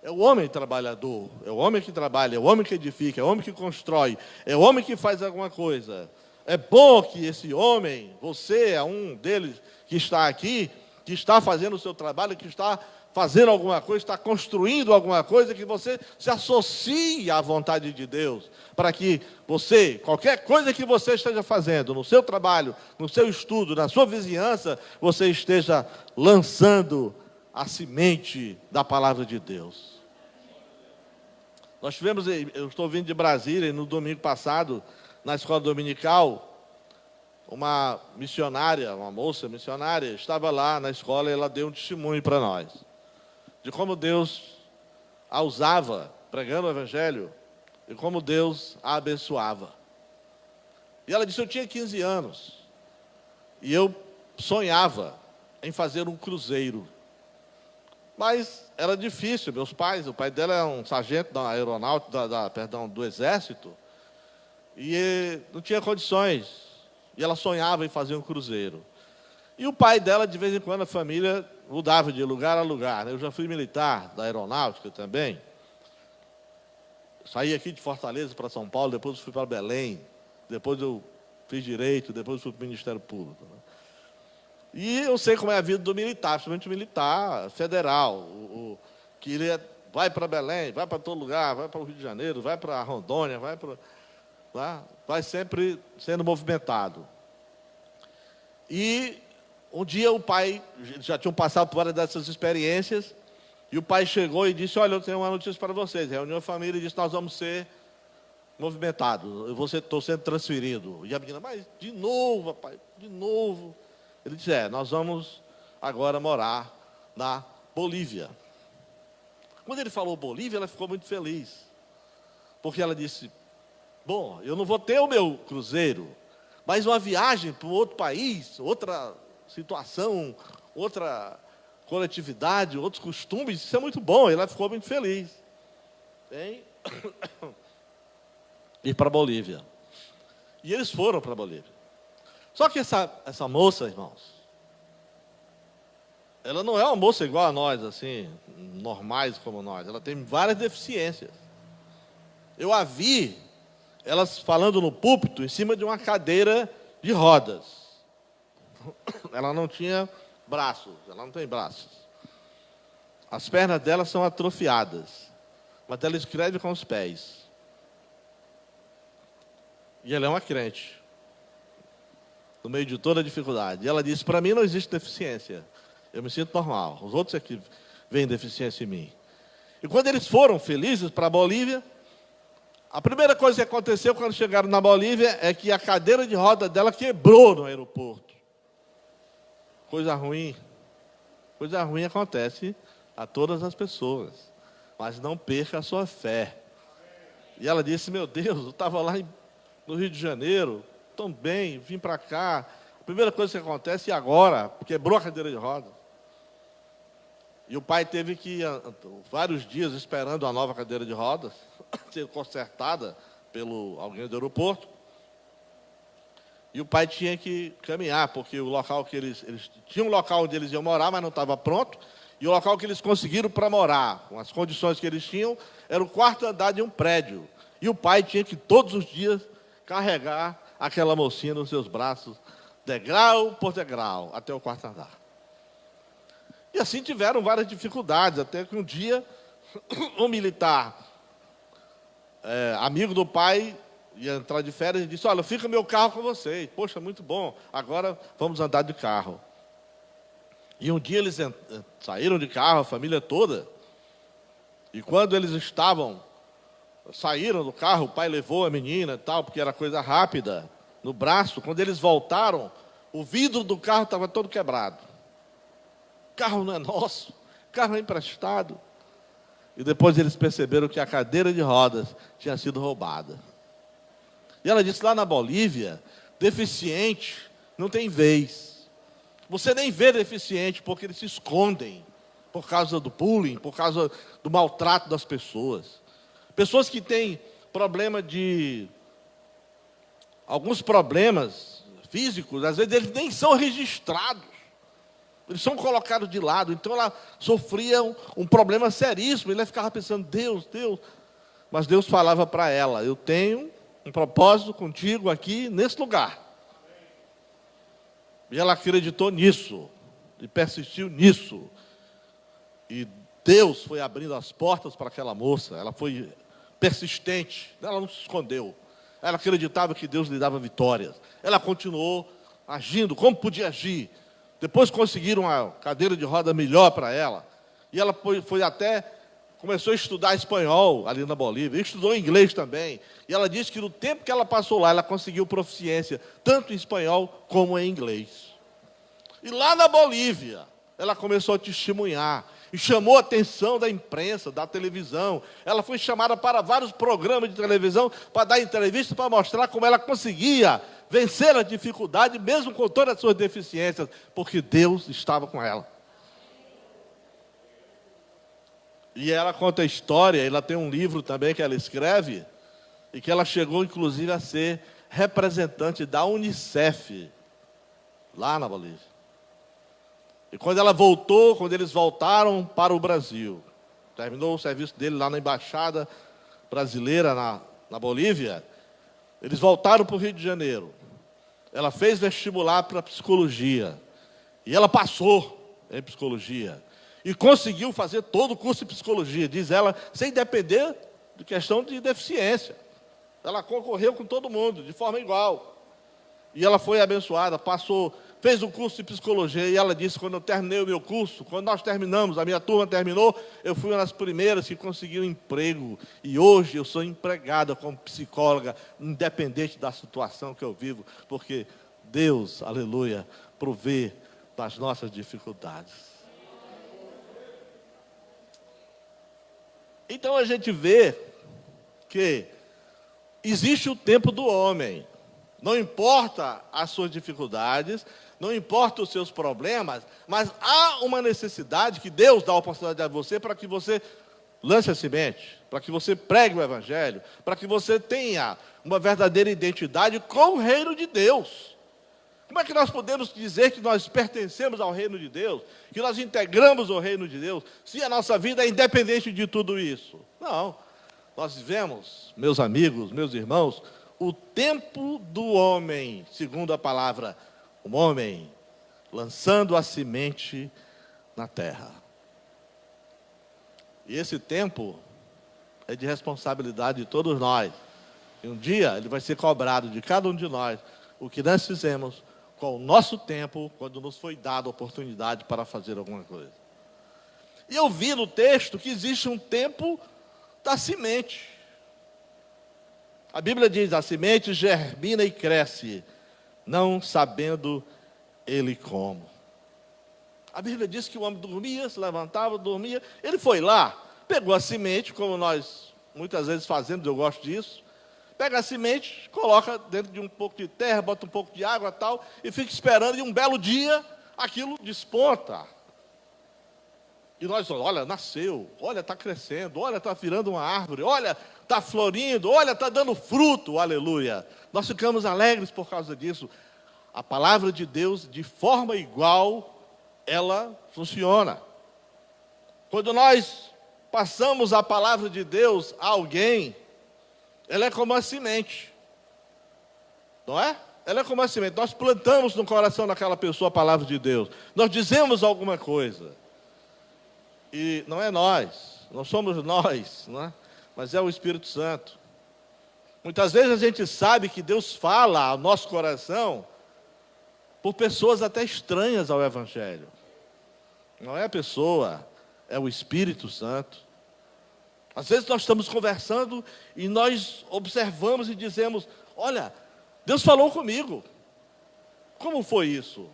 É o homem trabalhador, é o homem que trabalha, é o homem que edifica, é o homem que constrói, é o homem que faz alguma coisa. É bom que esse homem, você é um deles que está aqui, que está fazendo o seu trabalho, que está fazendo alguma coisa, está construindo alguma coisa, que você se associe à vontade de Deus, para que você, qualquer coisa que você esteja fazendo, no seu trabalho, no seu estudo, na sua vizinhança, você esteja lançando a semente da palavra de Deus. Nós tivemos, eu estou vindo de Brasília, e no domingo passado, na escola dominical, uma missionária, uma moça missionária, estava lá na escola e ela deu um testemunho para nós, de como Deus a usava, pregando o Evangelho, e como Deus a abençoava. E ela disse: eu tinha 15 anos, e eu sonhava em fazer um cruzeiro. Mas era difícil, meus pais, o pai dela é um sargento da aeronáutica, do exército, e não tinha condições. E ela sonhava em fazer um cruzeiro. E o pai dela, de vez em quando, a família mudava de lugar a lugar. Eu já fui militar da aeronáutica também. Saí aqui de Fortaleza para São Paulo, depois fui para Belém, depois eu fiz direito, depois fui para o Ministério Público. E eu sei como é a vida do militar, principalmente o militar federal, que ele vai para Belém, vai para todo lugar, vai para o Rio de Janeiro, vai para Rondônia, vai sempre sendo movimentado. E um dia o pai, já tinham passado por várias dessas experiências, e o pai chegou e disse: olha, eu tenho uma notícia para vocês. Reuniu a família e disse: nós vamos ser movimentados, eu estou sendo transferido. E a menina: mas de novo, papai, de novo. Ele disse: nós vamos agora morar na Bolívia. Quando ele falou Bolívia, ela ficou muito feliz, porque ela disse: bom, eu não vou ter o meu cruzeiro, mas uma viagem para um outro país, outra situação, outra coletividade, outros costumes, isso é muito bom. Ela ficou muito feliz em ir para a Bolívia. E eles foram para a Bolívia. Só que essa moça, irmãos, ela não é uma moça igual a nós, assim, normais como nós. Ela tem várias deficiências. Eu a vi, elas falando no púlpito, em cima de uma cadeira de rodas. Ela não tinha braços, ela não tem braços. As pernas dela são atrofiadas, mas ela escreve com os pés. E ela é uma crente, no meio de toda a dificuldade. E ela disse, para mim não existe deficiência, eu me sinto normal, os outros é que veem deficiência em mim. E quando eles foram felizes para a Bolívia, a primeira coisa que aconteceu quando chegaram na Bolívia é que a cadeira de roda dela quebrou no aeroporto. Coisa ruim acontece a todas as pessoas, mas não perca a sua fé. E ela disse, meu Deus, eu estava lá no Rio de Janeiro, tão bem, vim para cá, a primeira coisa que acontece é agora, quebrou a cadeira de roda. E o pai teve que ir vários dias esperando a nova cadeira de rodas ser consertada pelo alguém do aeroporto. E o pai tinha que caminhar, porque o local que eles tinham um local onde eles iam morar, mas não estava pronto. E o local que eles conseguiram para morar, com as condições que eles tinham, era o quarto andar de um prédio. E o pai tinha que todos os dias carregar aquela mocinha nos seus braços, degrau por degrau, até o quarto andar. E assim tiveram várias dificuldades, até que um dia um militar, amigo do pai, ia entrar de férias e disse, olha, fica meu carro com vocês. Poxa, muito bom, agora vamos andar de carro. E um dia eles saíram de carro, a família toda, e quando eles saíram do carro, o pai levou a menina e tal, porque era coisa rápida, no braço. Quando eles voltaram, o vidro do carro estava todo quebrado. O carro não é nosso, o carro é emprestado. E depois eles perceberam que a cadeira de rodas tinha sido roubada. E ela disse, lá na Bolívia, deficiente não tem vez. Você nem vê deficiente, porque eles se escondem por causa do bullying, por causa do maltrato das pessoas. Pessoas que têm alguns problemas físicos, às vezes eles nem são registrados. Eles são colocados de lado. Então ela sofria um problema seríssimo. Ela ficava pensando, Deus. Mas Deus falava para ela, eu tenho um propósito contigo aqui, nesse lugar. E ela acreditou nisso. E persistiu nisso. E Deus foi abrindo as portas para aquela moça. Ela foi persistente. Ela não se escondeu. Ela acreditava que Deus lhe dava vitórias. Ela continuou agindo como podia agir. Depois conseguiram uma cadeira de roda melhor para ela. E ela começou a estudar espanhol ali na Bolívia. E estudou inglês também. E ela disse que no tempo que ela passou lá, ela conseguiu proficiência, tanto em espanhol como em inglês. E lá na Bolívia, ela começou a testemunhar. E chamou a atenção da imprensa, da televisão. Ela foi chamada para vários programas de televisão para dar entrevista, para mostrar como ela conseguia vencer a dificuldade, mesmo com todas as suas deficiências, porque Deus estava com ela. E ela conta a história, ela tem um livro também que ela escreve, e que ela chegou, inclusive, a ser representante da UNICEF, lá na Bolívia. E quando eles voltaram para o Brasil, terminou o serviço dele lá na Embaixada Brasileira, na Bolívia, eles voltaram para o Rio de Janeiro. Ela fez vestibular para psicologia. E ela passou em psicologia. E conseguiu fazer todo o curso de psicologia, diz ela, sem depender de questão de deficiência. Ela concorreu com todo mundo, de forma igual. E ela foi abençoada, fez o curso de psicologia, e ela disse, quando eu terminei o meu curso, quando nós terminamos, a minha turma terminou, eu fui uma das primeiras que conseguiu um emprego, e hoje eu sou empregada como psicóloga, independente da situação que eu vivo, porque Deus, aleluia, provê das nossas dificuldades. Então a gente vê que existe o tempo do homem. Não importa as suas dificuldades, não importa os seus problemas, mas há uma necessidade que Deus dá a oportunidade a você para que você lance a semente, para que você pregue o Evangelho, para que você tenha uma verdadeira identidade com o reino de Deus. Como é que nós podemos dizer que nós pertencemos ao reino de Deus, que nós integramos o reino de Deus, se a nossa vida é independente de tudo isso? Não. Nós vivemos, meus amigos, meus irmãos, o tempo do homem, segundo a palavra, um homem lançando a semente na terra. E esse tempo é de responsabilidade de todos nós. E um dia ele vai ser cobrado de cada um de nós o que nós fizemos com o nosso tempo, quando nos foi dada a oportunidade para fazer alguma coisa. E eu vi no texto que existe um tempo da semente. A Bíblia diz: a semente germina e cresce, não sabendo ele como. A Bíblia diz que o homem dormia, se levantava, dormia. Ele foi lá, pegou a semente, como nós muitas vezes fazemos, eu gosto disso. Pega a semente, coloca dentro de um pouco de terra, bota um pouco de água e tal, e fica esperando, e um belo dia, aquilo desponta. E nós, olha, nasceu, olha, está crescendo, olha, está virando uma árvore, olha, está florindo, olha, está dando fruto, aleluia. Nós ficamos alegres por causa disso. A palavra de Deus, de forma igual, ela funciona. Quando nós passamos a palavra de Deus a alguém, ela é como a semente, não é? Ela é como a semente. Nós plantamos no coração daquela pessoa a palavra de Deus. Nós dizemos alguma coisa. E não é nós, não somos nós, não é? Mas é o Espírito Santo. Muitas vezes a gente sabe que Deus fala ao nosso coração por pessoas até estranhas ao Evangelho. Não é a pessoa, é o Espírito Santo. Às vezes nós estamos conversando e nós observamos e dizemos: olha, Deus falou comigo. Como foi isso?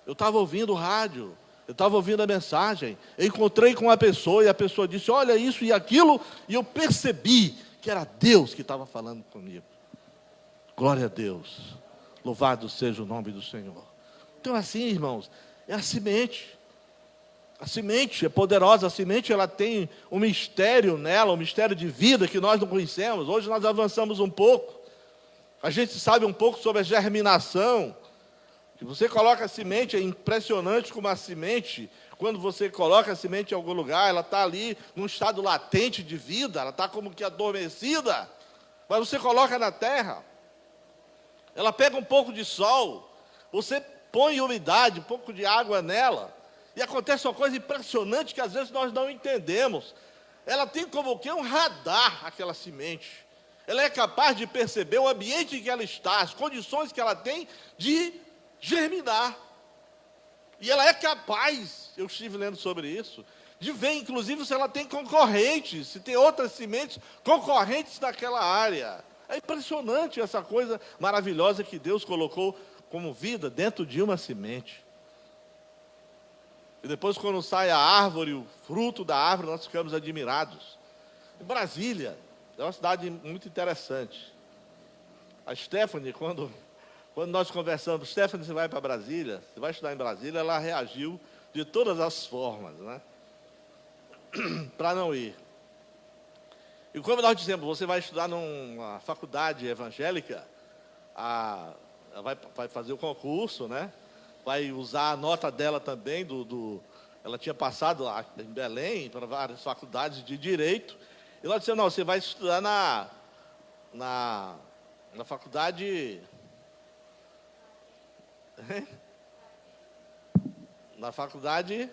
Eu estava ouvindo o rádio, eu estava ouvindo a mensagem, eu encontrei com uma pessoa e a pessoa disse: olha isso e aquilo, e eu percebi que era Deus que estava falando comigo. Glória a Deus, louvado seja o nome do Senhor. Então assim, irmãos, é a semente. A semente é poderosa, a semente ela tem um mistério nela, um mistério de vida que nós não conhecemos. Hoje nós avançamos um pouco, a gente sabe um pouco sobre a germinação. Se você coloca a semente, é impressionante como a semente, quando você coloca a semente em algum lugar, ela está ali num estado latente de vida, ela está como que adormecida, mas você coloca na terra, ela pega um pouco de sol, você põe umidade, um pouco de água nela, e acontece uma coisa impressionante que às vezes nós não entendemos. Ela tem como o quê? Um radar, aquela semente. Ela é capaz de perceber o ambiente em que ela está, as condições que ela tem de germinar. E ela é capaz, eu estive lendo sobre isso, de ver, inclusive, se ela tem concorrentes, se tem outras sementes concorrentes naquela área. É impressionante essa coisa maravilhosa que Deus colocou como vida dentro de uma semente. E depois, quando sai a árvore, o fruto da árvore, nós ficamos admirados. Em Brasília, é uma cidade muito interessante. A Stephanie, quando nós conversamos, Stephanie, você vai para Brasília, você vai estudar em Brasília, ela reagiu de todas as formas, né? Para não ir. E como nós dissemos, você vai estudar numa faculdade evangélica, vai fazer o concurso, né? Vai usar a nota dela também, ela tinha passado lá em Belém para várias faculdades de Direito, e nós dissemos: não, você vai estudar na faculdade... Na faculdade...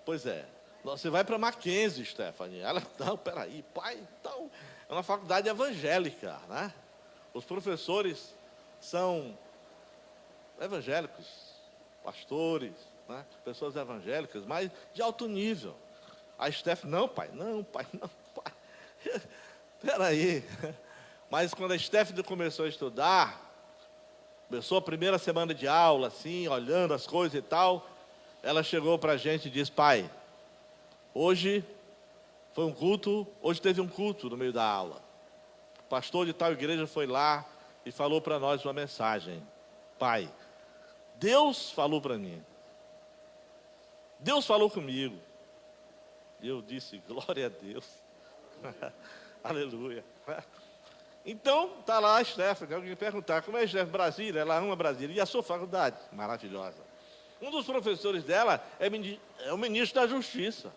Pois é, você vai para Mackenzie, Stephanie. Ela, não, peraí, pai, então, é uma faculdade evangélica, né? Os professores são evangélicos, pastores, né? Pessoas evangélicas, mas de alto nível. A Stephanie, não, pai. Peraí. Mas quando a Stephanie começou a estudar, começou a primeira semana de aula, assim, olhando as coisas e tal, ela chegou para a gente e disse: pai, hoje foi um culto, hoje teve um culto no meio da aula. O pastor de tal igreja foi lá e falou para nós uma mensagem. Pai, Deus falou para mim. Deus falou comigo. E eu disse: glória a Deus. Aleluia. Então, está lá a Stephanie. Alguém perguntar: como é a Stephanie? Brasília? Ela ama Brasília. E a sua faculdade? Maravilhosa. Um dos professores dela é o ministro da Justiça,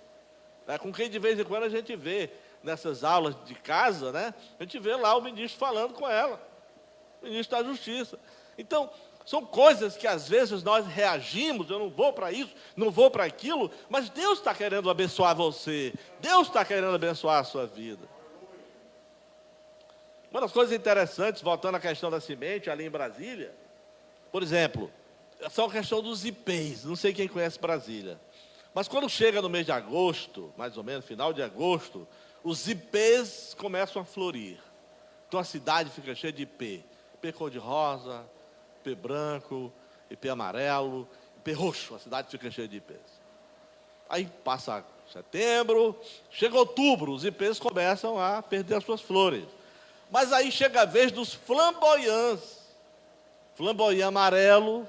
com quem de vez em quando a gente vê nessas aulas de casa, né? A gente vê lá o ministro falando com ela, o ministro da Justiça. Então, são coisas que às vezes nós reagimos, eu não vou para isso, não vou para aquilo, mas Deus está querendo abençoar você, Deus está querendo abençoar a sua vida. Uma das coisas interessantes, voltando à questão da semente, ali em Brasília, por exemplo, é só a questão dos ipês, não sei quem conhece Brasília, mas quando chega no mês de agosto, mais ou menos, final de agosto, os ipês começam a florir. Então a cidade fica cheia de ipê, ipê cor-de-rosa, ipê branco, ipê amarelo, ipê roxo, a cidade fica cheia de ipês. Aí passa setembro, chega outubro, os ipês começam a perder as suas flores. Mas aí chega a vez dos flamboyants, flamboyant amarelo,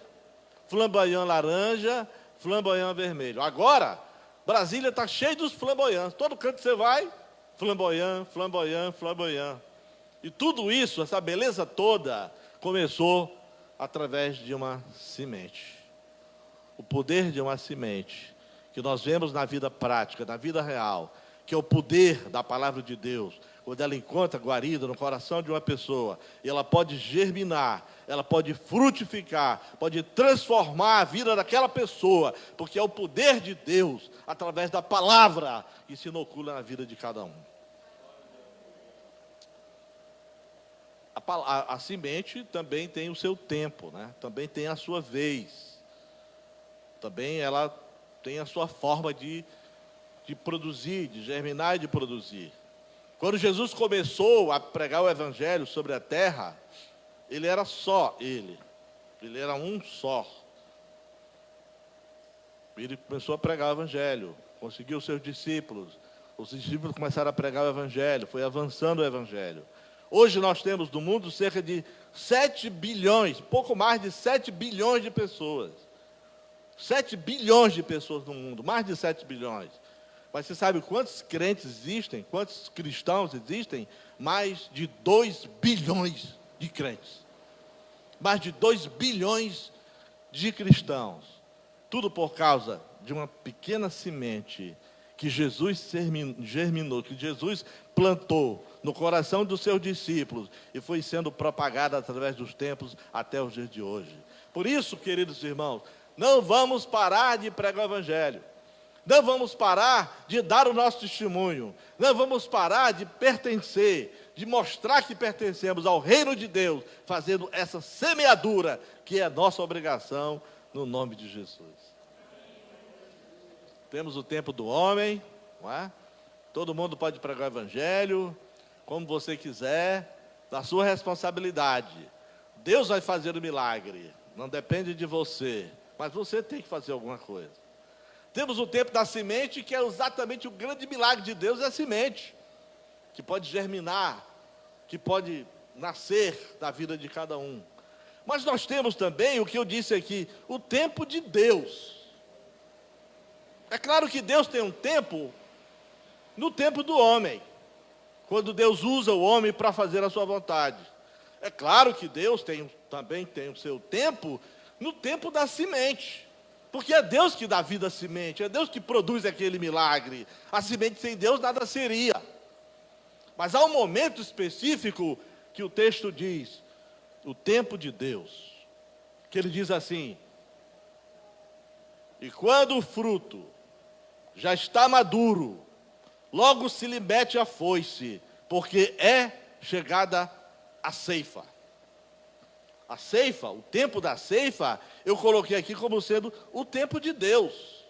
flamboyant laranja, flamboyant vermelho. Agora, Brasília está cheio dos flamboyants, todo canto que você vai, flamboyant, flamboyant, flamboyant. E tudo isso, essa beleza toda, começou através de uma semente. O poder de uma semente, que nós vemos na vida prática, na vida real, que é o poder da palavra de Deus, quando ela encontra guarida no coração de uma pessoa, e ela pode germinar, ela pode frutificar, pode transformar a vida daquela pessoa, porque é o poder de Deus, através da palavra, que se inocula na vida de cada um. A semente também tem o seu tempo, né? Também tem a sua vez. Também ela tem a sua forma de produzir, de germinar e de produzir. Quando Jesus começou a pregar o evangelho sobre a terra, ele era só ele era um só. Ele começou a pregar o evangelho, conseguiu os seus discípulos, os discípulos começaram a pregar o evangelho, foi avançando o evangelho. Hoje nós temos no mundo cerca de 7 bilhões, pouco mais de 7 bilhões de pessoas. 7 bilhões de pessoas no mundo, mais de 7 bilhões. Mas você sabe quantos crentes existem, quantos cristãos existem? Mais de 2 bilhões de crentes. Mais de 2 bilhões de cristãos. Tudo por causa de uma pequena semente que Jesus germinou, que Jesus plantou no coração dos seus discípulos e foi sendo propagada através dos tempos até os dias de hoje. Por isso, queridos irmãos, não vamos parar de pregar o evangelho. Não vamos parar de dar o nosso testemunho. Não vamos parar de pertencer, de mostrar que pertencemos ao reino de Deus, fazendo essa semeadura que é nossa obrigação no nome de Jesus. Temos o tempo do homem, não é? Todo mundo pode pregar o evangelho, como você quiser, da sua responsabilidade. Deus vai fazer o milagre, não depende de você, mas você tem que fazer alguma coisa. Temos o tempo da semente, que é exatamente o grande milagre de Deus, é a semente, que pode germinar, que pode nascer da vida de cada um. Mas nós temos também, o que eu disse aqui, o tempo de Deus. É claro que Deus tem um tempo, no tempo do homem, quando Deus usa o homem para fazer a sua vontade. É claro que Deus também tem o seu tempo, no tempo da semente. Porque é Deus que dá vida à semente, é Deus que produz aquele milagre. A semente sem Deus nada seria. Mas há um momento específico que o texto diz, o tempo de Deus, que ele diz assim: e quando o fruto já está maduro, logo se lhe mete a foice, porque é chegada a ceifa. A ceifa, o tempo da ceifa, eu coloquei aqui como sendo o tempo de Deus.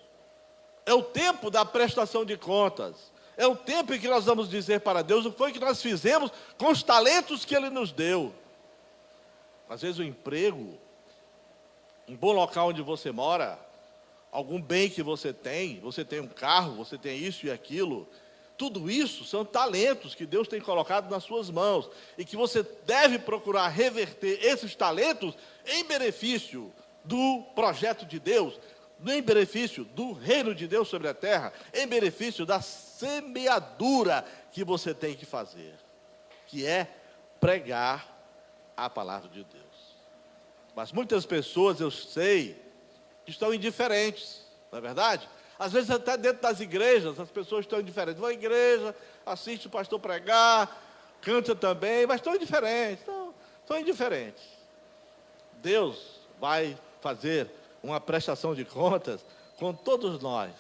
É o tempo da prestação de contas. É o tempo em que nós vamos dizer para Deus o que foi que nós fizemos com os talentos que Ele nos deu. Às vezes o emprego, um bom local onde você mora, algum bem que você tem um carro, você tem isso e aquilo. Tudo isso são talentos que Deus tem colocado nas suas mãos e que você deve procurar reverter esses talentos em benefício do projeto de Deus, em benefício do reino de Deus sobre a terra, em benefício da semeadura que você tem que fazer, que é pregar a palavra de Deus. Mas muitas pessoas, eu sei, estão indiferentes, não é verdade? Às vezes até dentro das igrejas, as pessoas estão indiferentes. Vão à igreja, assiste o pastor pregar, canta também, mas estão indiferentes, estão indiferentes. Deus vai fazer uma prestação de contas com todos nós.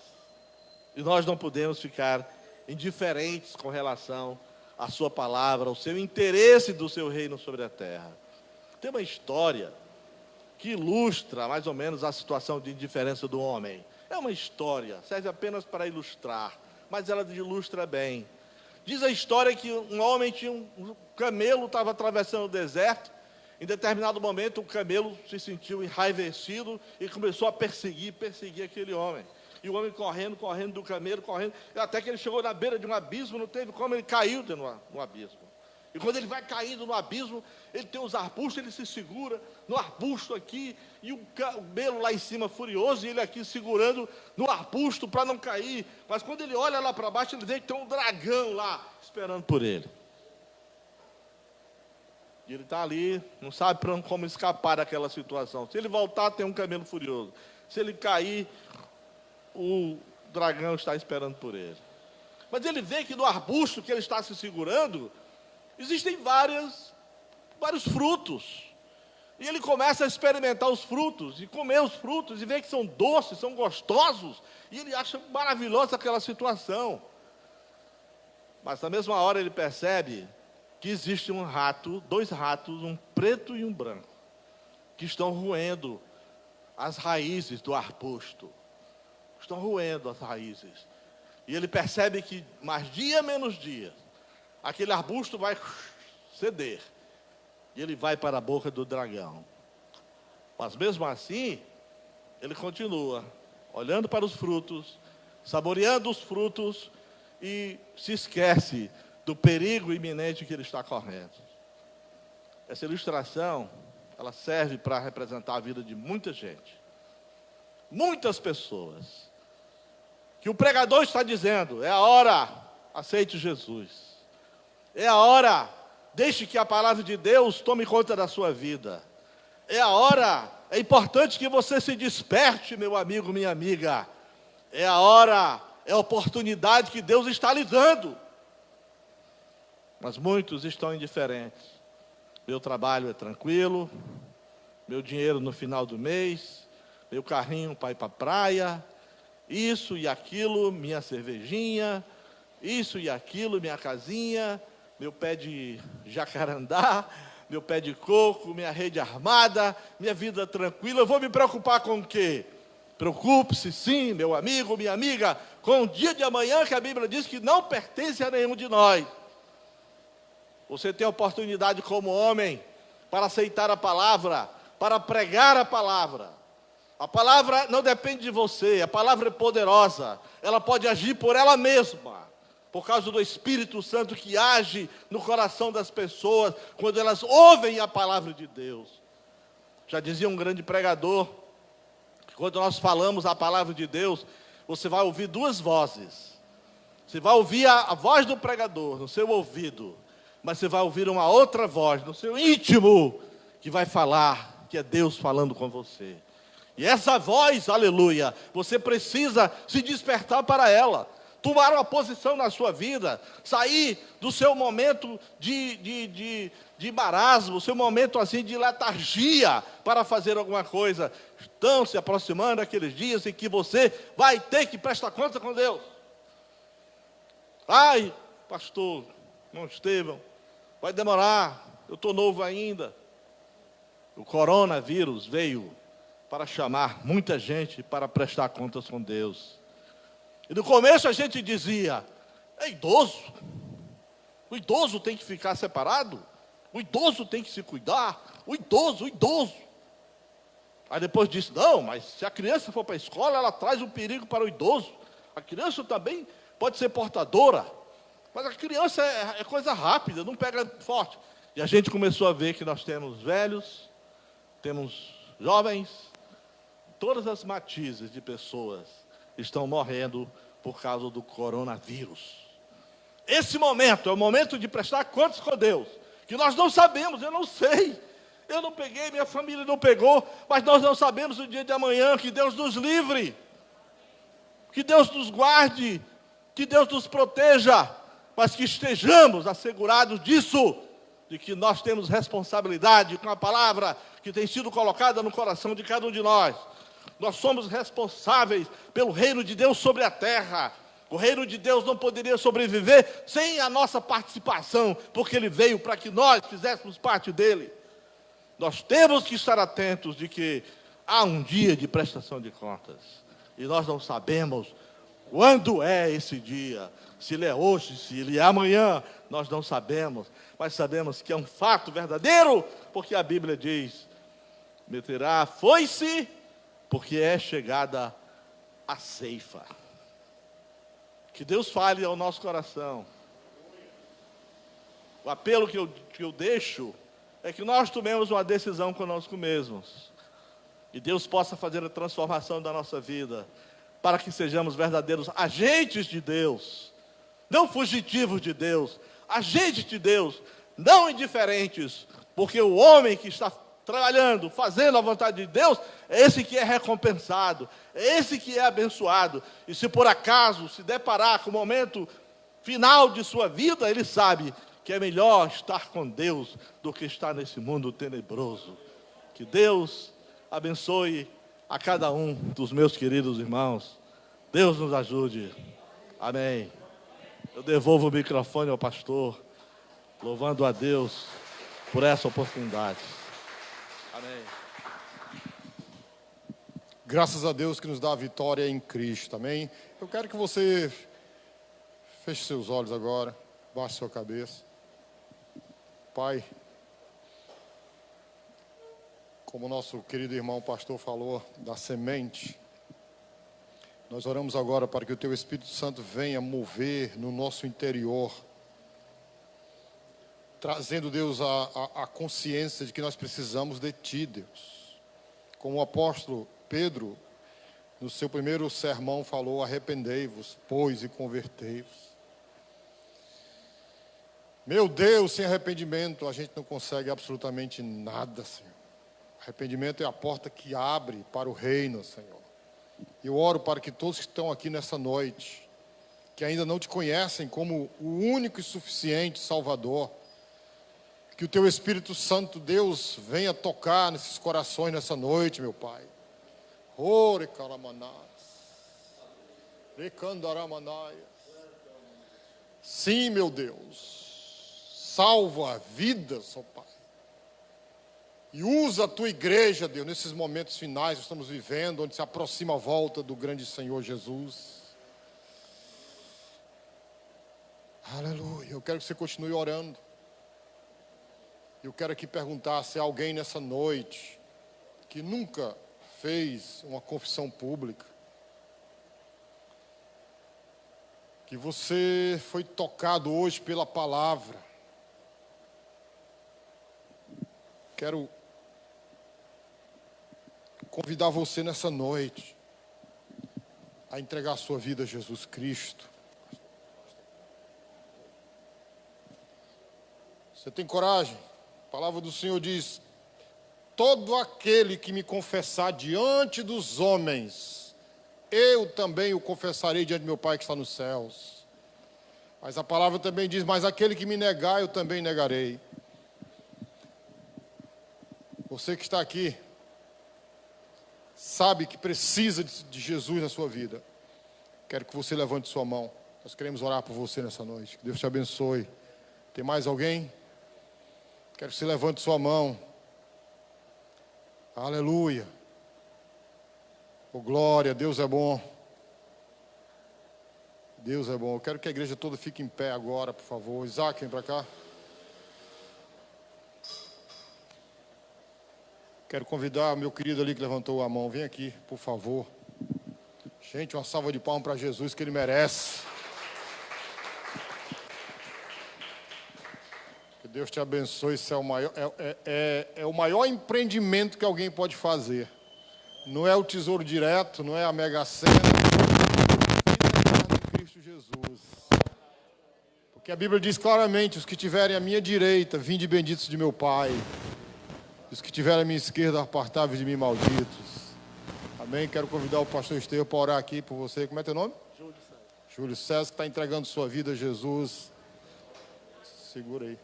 E nós não podemos ficar indiferentes com relação à sua palavra, ao seu interesse do seu reino sobre a terra. Tem uma história que ilustra mais ou menos a situação de indiferença do homem. É uma história, serve apenas para ilustrar, mas ela ilustra bem. Diz a história que um homem tinha um camelo, estava atravessando o deserto. Em determinado momento, o camelo se sentiu enraivecido e começou a perseguir aquele homem. E o homem correndo do camelo, até que ele chegou na beira de um abismo, não teve como, ele caiu no abismo. E quando ele vai caindo no abismo, ele tem os arbustos, ele se segura no arbusto aqui, e o camelo lá em cima furioso, e ele aqui segurando no arbusto para não cair. Mas quando ele olha lá para baixo, ele vê que tem um dragão lá, esperando por ele. E ele está ali, não sabe como escapar daquela situação. Se ele voltar, tem um camelo furioso. Se ele cair, o dragão está esperando por ele. Mas ele vê que no arbusto que ele está se segurando, existem vários frutos. E ele começa a experimentar os frutos, e comer os frutos, e vê que são doces, são gostosos. E ele acha maravilhosa aquela situação. Mas na mesma hora ele percebe que existe dois ratos, um preto e um branco, que estão roendo as raízes do arbusto. Estão roendo as raízes. E ele percebe que mais dia menos dia, aquele arbusto vai ceder. E ele vai para a boca do dragão. Mas mesmo assim, ele continua olhando para os frutos, saboreando os frutos, e se esquece do perigo iminente que ele está correndo. Essa ilustração, ela serve para representar a vida de muita gente. Muitas pessoas. Que o pregador está dizendo, é a hora, aceite Jesus. É a hora, deixe que a palavra de Deus tome conta da sua vida. É a hora, é importante que você se desperte, meu amigo, minha amiga. É a hora, é a oportunidade que Deus está lhe dando. Mas muitos estão indiferentes. Meu trabalho é tranquilo, meu dinheiro no final do mês, meu carrinho para ir para a praia, isso e aquilo, minha cervejinha, isso e aquilo, minha casinha, meu pé de jacarandá, meu pé de coco, minha rede armada, minha vida tranquila. Eu vou me preocupar com o quê? Preocupe-se sim, meu amigo, minha amiga, com o dia de amanhã, que a Bíblia diz que não pertence a nenhum de nós. Você tem a oportunidade como homem para aceitar a palavra, para pregar a palavra. A palavra não depende de você, a palavra é poderosa. Ela pode agir por ela mesma, por causa do Espírito Santo que age no coração das pessoas, quando elas ouvem a palavra de Deus. Já dizia um grande pregador, que quando nós falamos a palavra de Deus, você vai ouvir duas vozes. Você vai ouvir a voz do pregador no seu ouvido, mas você vai ouvir uma outra voz no seu íntimo, que vai falar, que é Deus falando com você. E essa voz, aleluia, você precisa se despertar para ela, tomar uma posição na sua vida, sair do seu momento de marasmo, seu momento assim de letargia para fazer alguma coisa. Estão se aproximando aqueles dias em que você vai ter que prestar conta com Deus. Ai, pastor, irmão Estevão, vai demorar, eu estou novo ainda. O coronavírus veio para chamar muita gente para prestar contas com Deus. E no começo a gente dizia, é idoso. O idoso tem que ficar separado. O idoso tem que se cuidar. O idoso. Aí depois disse, não, mas se a criança for para a escola, ela traz um perigo para o idoso. A criança também pode ser portadora. Mas a criança é coisa rápida, não pega forte. E a gente começou a ver que nós temos velhos, temos jovens, todas as matizes de pessoas estão morrendo por causa do coronavírus. Esse momento é o momento de prestar contas com Deus, que nós não sabemos, eu não sei, eu não peguei, minha família não pegou, mas nós não sabemos o dia de amanhã. Que Deus nos livre, que Deus nos guarde, que Deus nos proteja, mas que estejamos assegurados disso, de que nós temos responsabilidade com a palavra que tem sido colocada no coração de cada um de nós. Nós somos responsáveis pelo reino de Deus sobre a terra. O reino de Deus não poderia sobreviver sem a nossa participação, porque Ele veio para que nós fizéssemos parte dele. Nós temos que estar atentos de que há um dia de prestação de contas. E nós não sabemos quando é esse dia. Se ele é hoje, se ele é amanhã, nós não sabemos. Mas sabemos que é um fato verdadeiro, porque a Bíblia diz: meterá a foice, porque é chegada a ceifa. Que Deus fale ao nosso coração. O apelo que eu deixo é que nós tomemos uma decisão conosco mesmos. E Deus possa fazer a transformação da nossa vida, para que sejamos verdadeiros agentes de Deus, não fugitivos de Deus, agentes de Deus, não indiferentes, porque o homem que está trabalhando, fazendo a vontade de Deus, é esse que é recompensado, é esse que é abençoado. E se por acaso se deparar com o momento final de sua vida, ele sabe que é melhor estar com Deus do que estar nesse mundo tenebroso. Que Deus abençoe a cada um dos meus queridos irmãos. Deus nos ajude. Amém. Eu devolvo o microfone ao pastor, louvando a Deus por essa oportunidade. Amém. Graças a Deus que nos dá a vitória em Cristo, amém? Eu quero que você feche seus olhos agora, baixe sua cabeça. Pai, como o nosso querido irmão pastor falou da semente, nós oramos agora para que o Teu Espírito Santo venha mover no nosso interior, trazendo, Deus, a consciência de que nós precisamos de Ti, Deus. Como o apóstolo Pedro, no seu primeiro sermão, falou: arrependei-vos, pois, e convertei-vos. Meu Deus, sem arrependimento a gente não consegue absolutamente nada, Senhor. Arrependimento é a porta que abre para o reino, Senhor. Eu oro para que todos que estão aqui nessa noite, que ainda não Te conhecem como o único e suficiente Salvador, que o Teu Espírito Santo, Deus, venha tocar nesses corações nessa noite, meu Pai. Ore caramanás, recandaramanaia. Sim, meu Deus, salva vidas, ó Pai. E usa a Tua igreja, Deus, nesses momentos finais que estamos vivendo, onde se aproxima a volta do grande Senhor Jesus. Aleluia. Eu quero que você continue orando. Eu quero aqui perguntar se há alguém nessa noite que nunca fez uma confissão pública, que você foi tocado hoje pela palavra. Quero convidar você nessa noite a entregar a sua vida a Jesus Cristo. Você tem coragem? A palavra do Senhor diz: todo aquele que me confessar diante dos homens, eu também o confessarei diante do meu Pai que está nos céus. Mas a palavra também diz: mas aquele que me negar, eu também negarei. Você que está aqui, sabe que precisa de Jesus na sua vida. Quero que você levante sua mão. Nós queremos orar por você nessa noite. Que Deus te abençoe. Tem mais alguém? Quero que você levante sua mão. Aleluia. Oh, glória, Deus é bom. Deus é bom. Eu quero que a igreja toda fique em pé agora, por favor. Isaac, vem para cá. Quero convidar meu querido ali que levantou a mão. Vem aqui, por favor. Gente, uma salva de palmas para Jesus, que Ele merece. Que Deus te abençoe. Isso é o maior empreendimento que alguém pode fazer. Não é o tesouro direto, não é a Mega Sena. É Cristo Jesus. Porque a Bíblia diz claramente: os que tiverem à minha direita, vinde benditos de meu Pai. Os que tiverem à minha esquerda, apartáveis de mim, malditos. Amém? Quero convidar o pastor Estevam para orar aqui por você. Como é teu nome? Júlio César. Júlio César, que está entregando sua vida a Jesus. Segura aí.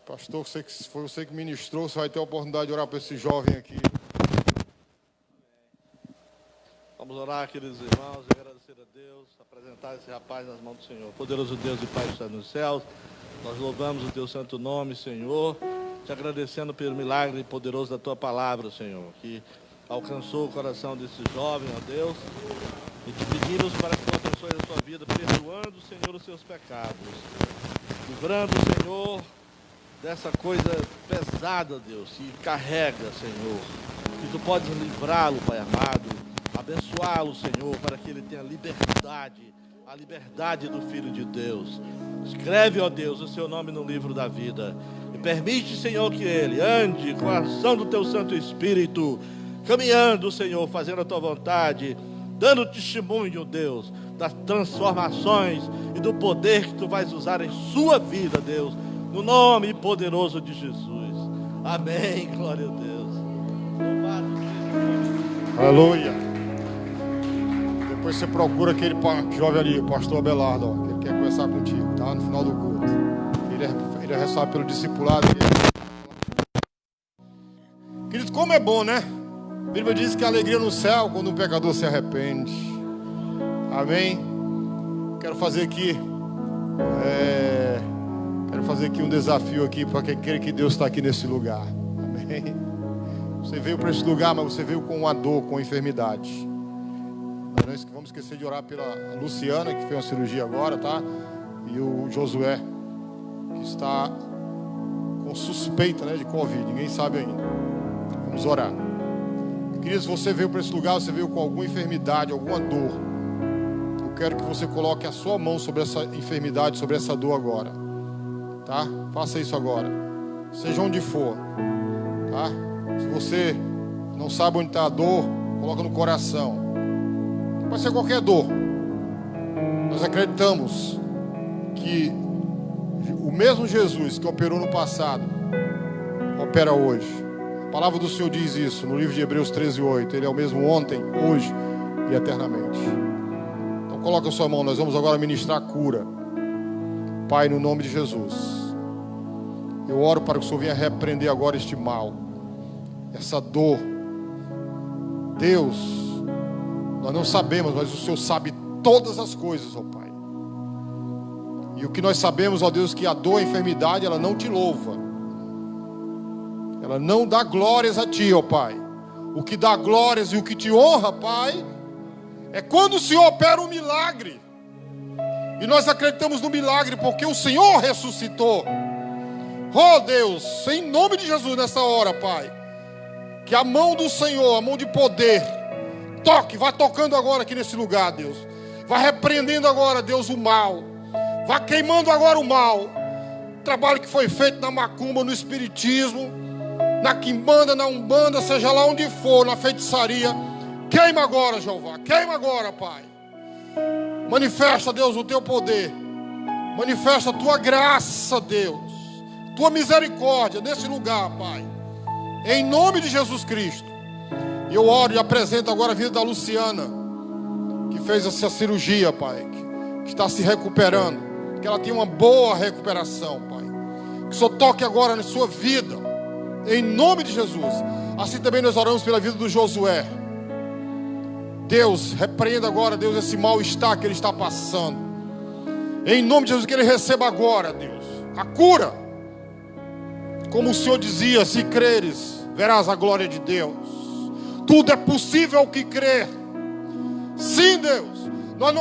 Pastor, foi você que ministrou, você vai ter a oportunidade de orar para esse jovem aqui. Vamos orar, queridos irmãos, e agradecer a Deus, apresentar esse rapaz nas mãos do Senhor. Poderoso Deus e Pai que está nos céus, nós louvamos o Teu santo nome, Senhor, te agradecendo pelo milagre poderoso da Tua palavra, Senhor, que alcançou o coração desse jovem, ó Deus, e te pedimos para que Tu abençoe a sua vida, perdoando, Senhor, os seus pecados, livrando, Senhor, dessa coisa pesada, Deus, que carrega, Senhor, que Tu podes livrá-lo, Pai amado, abençoá-lo, Senhor, para que ele tenha liberdade, a liberdade do Filho de Deus. Escreve, ó Deus, o seu nome no livro da vida e permite, Senhor, que ele ande com a ação do Teu Santo Espírito, caminhando, Senhor, fazendo a Tua vontade, dando testemunho, Deus, das transformações e do poder que Tu vais usar em sua vida, Deus, no nome poderoso de Jesus. Amém, glória a Deus. Louvado seja. Aleluia. Depois você procura aquele jovem ali, o pastor Abelardo, ó, que ele quer conversar contigo, tá? No final do culto. Ele é responsável pelo discipulado. Querido, como é bom, né? A Bíblia diz que a alegria no céu quando um pecador se arrepende. Amém? Quero fazer aqui um desafio aqui para quem quer que Deus está aqui nesse lugar. Amém? Você veio para esse lugar, mas você veio com uma dor, com uma enfermidade. Nós não vamos esquecer de orar pela Luciana, que fez uma cirurgia agora, tá? E o Josué, que está com suspeita, né, de Covid. Ninguém sabe ainda. Vamos orar. Queridos, você veio para esse lugar, você veio com alguma enfermidade, alguma dor. Eu quero que você coloque a sua mão sobre essa enfermidade, sobre essa dor agora. Tá? Faça isso agora. Seja onde for. Tá? Se você não sabe onde está a dor, coloca no coração. Pode ser qualquer dor. Nós acreditamos que o mesmo Jesus que operou no passado opera hoje. A palavra do Senhor diz isso no livro de Hebreus 13:8. Ele é o mesmo ontem, hoje e eternamente. Então coloca a sua mão. Nós vamos agora ministrar a cura. Pai, no nome de Jesus, eu oro para que o Senhor venha repreender agora este mal, essa dor. Deus, nós não sabemos, mas o Senhor sabe todas as coisas, ó Pai. E o que nós sabemos, ó Deus, que a dor, a enfermidade, ela não te louva. Ela não dá glórias a Ti, ó Pai. O que dá glórias e o que te honra, Pai, é quando o Senhor opera um milagre. E nós acreditamos no milagre porque o Senhor ressuscitou. Oh Deus, em nome de Jesus nessa hora, Pai, que a mão do Senhor, a mão de poder, toque, vai tocando agora aqui nesse lugar, Deus. Vai repreendendo agora, Deus, o mal. Vai queimando agora o mal. O trabalho que foi feito na macumba, no espiritismo, na quimbanda, na umbanda, seja lá onde for, na feitiçaria. Queima agora, Jeová. Queima agora, Pai. Manifesta, Deus, o Teu poder. Manifesta a Tua graça, Deus. Tua misericórdia nesse lugar, Pai. Em nome de Jesus Cristo. E eu oro e apresento agora a vida da Luciana, que fez essa cirurgia, Pai, que está se recuperando. Que ela tenha uma boa recuperação, Pai. Que o Senhor toque agora na sua vida, em nome de Jesus. Assim também nós oramos pela vida do Josué. Deus, repreenda agora, Deus, esse mal-estar que ele está passando. Em nome de Jesus, que ele receba agora, Deus, a cura. Como o Senhor dizia, se creres, verás a glória de Deus. Tudo é possível ao que crer. Sim, Deus. Nós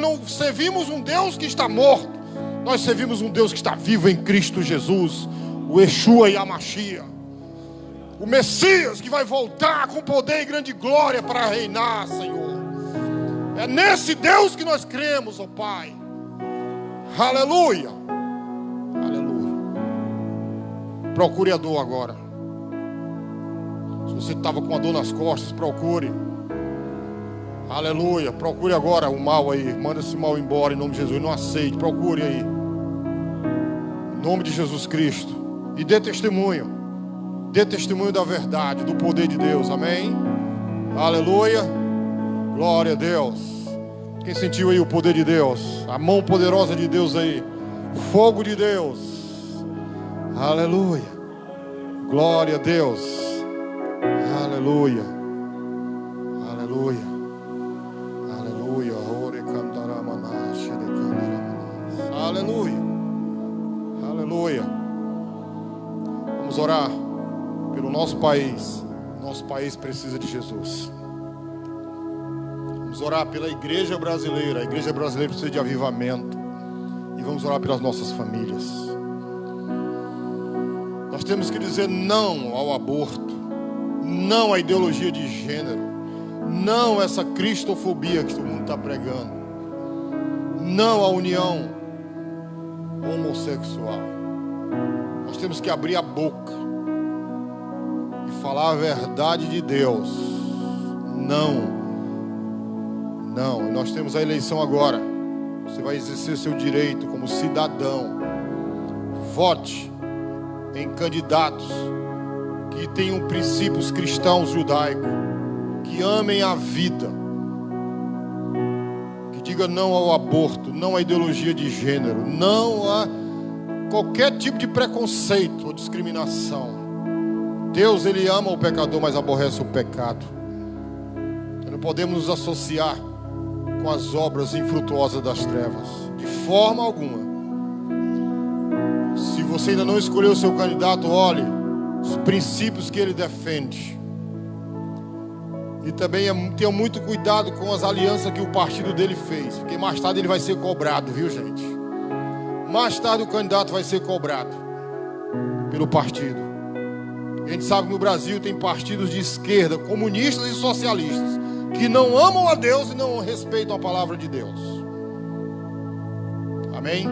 não servimos um Deus que está morto. Nós servimos um Deus que está vivo em Cristo Jesus. O Yeshua e a Mashiach. O Messias que vai voltar com poder e grande glória para reinar, Senhor. É nesse Deus que nós cremos, ó Pai. Aleluia. Aleluia. Procure a dor agora. Se você estava com a dor nas costas, procure. Aleluia. Procure agora o mal aí. Manda esse mal embora em nome de Jesus. Não aceite. Procure aí. Em nome de Jesus Cristo. E dê testemunho. Dê testemunho da verdade, do poder de Deus. Amém? Aleluia. Glória a Deus. Quem sentiu aí o poder de Deus? A mão poderosa de Deus aí. O fogo de Deus. Aleluia. Glória a Deus. Aleluia. Aleluia. Aleluia. Aleluia. Aleluia. Vamos orar pelo nosso país. Nosso país precisa de Jesus. Vamos orar pela igreja brasileira. A igreja brasileira precisa de avivamento. E vamos orar pelas nossas famílias. Nós temos que dizer não ao aborto, não à ideologia de gênero, não a essa cristofobia que todo mundo está pregando, não à união homossexual. Nós temos que abrir a boca e falar a verdade de Deus. Não. E nós temos a eleição agora. Você vai exercer seu direito como cidadão. Vote em candidatos que tenham princípios cristãos judaicos, que amem a vida, que diga não ao aborto, não à ideologia de gênero, não a qualquer tipo de preconceito ou discriminação. Deus, Ele ama o pecador, mas aborrece o pecado. Não podemos nos associar com as obras infrutuosas das trevas, de forma alguma. Se você ainda não escolheu o seu candidato, olhe os princípios que ele defende. E também tenha muito cuidado com as alianças que o partido dele fez, porque mais tarde ele vai ser cobrado, viu, gente? Mais tarde o candidato vai ser cobrado pelo partido. A gente sabe que no Brasil tem partidos de esquerda, comunistas e socialistas, que não amam a Deus e não respeitam a palavra de Deus. Amém?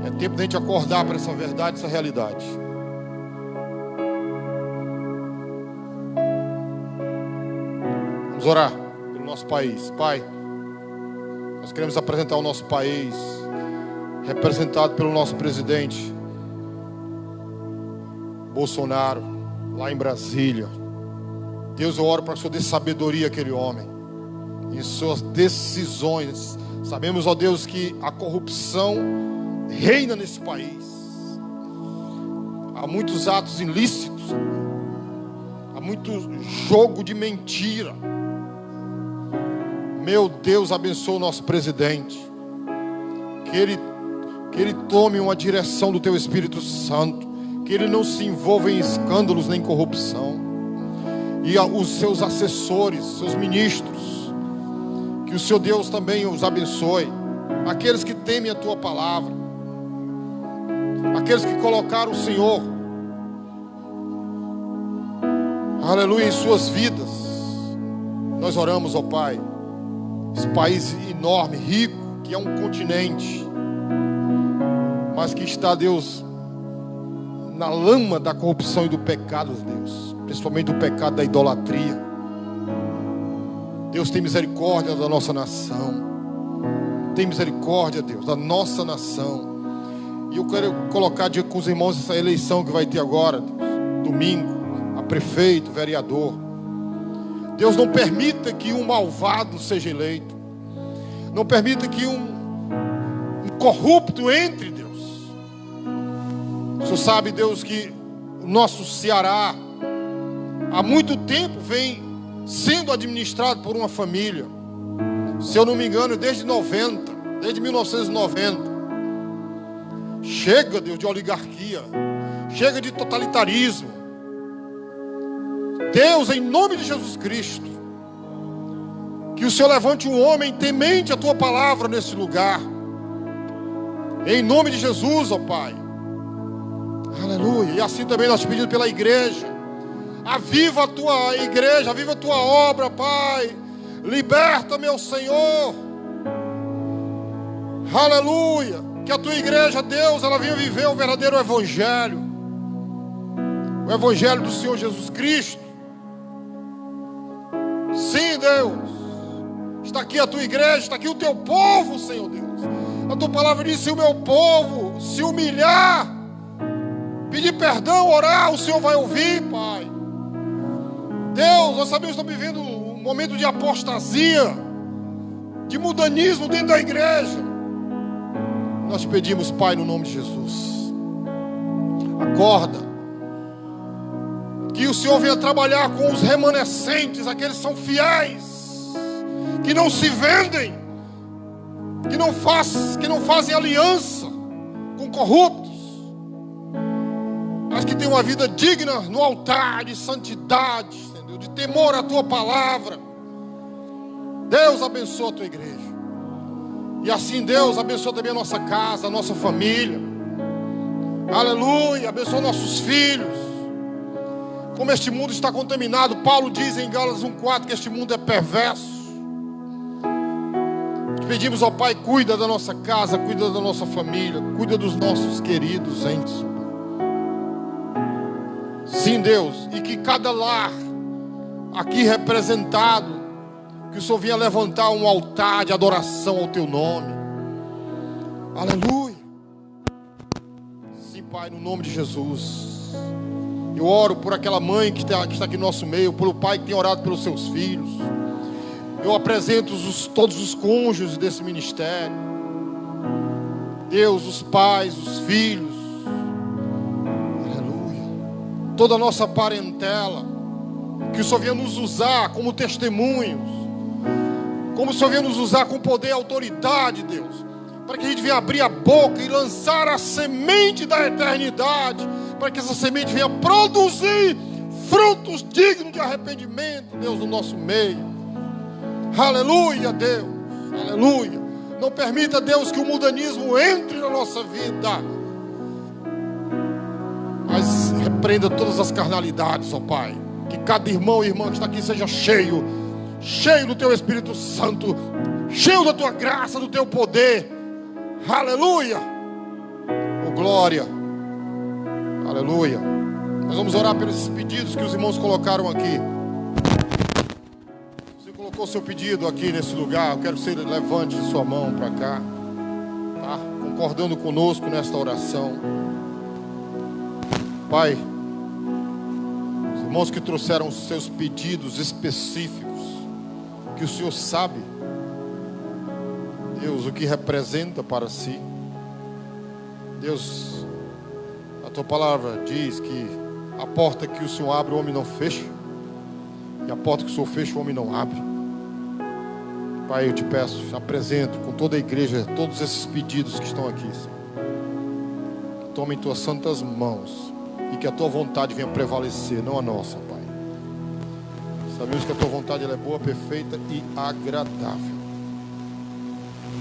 É tempo de a gente acordar para essa verdade, essa realidade. Vamos orar pelo nosso país. Pai, nós queremos apresentar o nosso país, representado pelo nosso presidente Bolsonaro, lá em Brasília. Deus, eu oro para que o Senhor dê sabedoria àquele homem, em suas decisões. Sabemos, ó Deus, que a corrupção reina nesse país. Há muitos atos ilícitos, há muito jogo de mentira. Meu Deus, abençoa o nosso presidente, que ele tome uma direção do Teu Espírito Santo, que ele não se envolva em escândalos nem corrupção. E os seus assessores, seus ministros, que o Seu Deus também os abençoe. Aqueles que temem a Tua palavra, aqueles que colocaram o Senhor, aleluia, em suas vidas. Nós oramos, ó Pai, esse país enorme, rico, que é um continente, mas que está, Deus, na lama da corrupção e do pecado, Deus, principalmente do pecado da idolatria. Deus, tem misericórdia da nossa nação. Tem misericórdia, Deus, da nossa nação. E eu quero colocar diante com os irmãos essa eleição que vai ter agora, Deus, domingo, a prefeito, vereador. Deus, não permita que um malvado seja eleito. Não permita que um corrupto entre, Deus. O Senhor sabe, Deus, que o nosso Ceará há muito tempo vem sendo administrado por uma família. Se eu não me engano, desde 1990. Chega, Deus, de oligarquia. Chega de totalitarismo. Deus, em nome de Jesus Cristo, que o Senhor levante um homem temente a Tua palavra nesse lugar. Em nome de Jesus, ó Pai. Aleluia. E assim também nós te pedimos pela igreja. Aviva a Tua igreja, aviva a Tua obra, Pai. Liberta, meu Senhor. Aleluia. Que a Tua igreja, Deus, ela venha viver o verdadeiro evangelho. O evangelho do Senhor Jesus Cristo. Sim, Deus. Está aqui a Tua igreja, está aqui o Teu povo, Senhor Deus. A Tua palavra diz: se o meu povo se humilhar, pedir perdão, orar, o Senhor vai ouvir, Pai. Deus, nós sabemos que estamos vivendo um momento de apostasia, de mudanismo dentro da igreja. Nós pedimos, Pai, no nome de Jesus, Acorda. Que o Senhor venha trabalhar com os remanescentes, aqueles que são fiéis, que não se vendem, que não fazem aliança com corruptos, mas que têm uma vida digna no altar de santidade, entendeu? De temor à tua palavra. Deus abençoa a tua igreja. E assim Deus abençoa também a nossa casa, a nossa família. Aleluia, abençoa nossos filhos. Como este mundo está contaminado, Paulo diz em Gálatas 1:4 que este mundo é perverso. Te pedimos, ó Pai, cuida da nossa casa, cuida da nossa família, cuida dos nossos queridos entes. Sim, Deus, e que cada lar aqui representado, que o Senhor venha levantar um altar de adoração ao teu nome. Aleluia. Sim, Pai, no nome de Jesus. Eu oro por aquela mãe que está aqui no nosso meio, pelo pai que tem orado pelos seus filhos. Eu apresento todos os cônjuges desse ministério. Deus, os pais, os filhos. Aleluia. Toda a nossa parentela. Que o Senhor venha nos usar como testemunhos. Como o Senhor venha nos usar com poder e autoridade, Deus. Para que a gente venha abrir a boca e lançar a semente da eternidade. Para que essa semente venha produzir frutos dignos de arrependimento, Deus, no nosso meio. Aleluia, Deus. Aleluia. Não permita, Deus, que o mundanismo entre na nossa vida. Mas repreenda todas as carnalidades, ó Pai. Que cada irmão e irmã que está aqui seja cheio do Teu Espírito Santo, cheio da Tua graça, do Teu poder. Aleluia. Oh, glória. Aleluia. Nós vamos orar pelos pedidos que os irmãos colocaram aqui. Você colocou seu pedido aqui nesse lugar, eu quero que você levante sua mão para cá, tá? Concordando conosco nesta oração. Pai, os irmãos que trouxeram os seus pedidos específicos, que o Senhor sabe, Deus, o que representa para si. Deus, a Tua palavra diz que a porta que o Senhor abre, o homem não fecha, e a porta que o Senhor fecha, o homem não abre. Pai, eu te peço, apresento com toda a igreja todos esses pedidos que estão aqui, Senhor. Toma em Tuas santas mãos e que a Tua vontade venha prevalecer, não a nossa, Pai. Sabemos que a Tua vontade ela é boa, perfeita e agradável.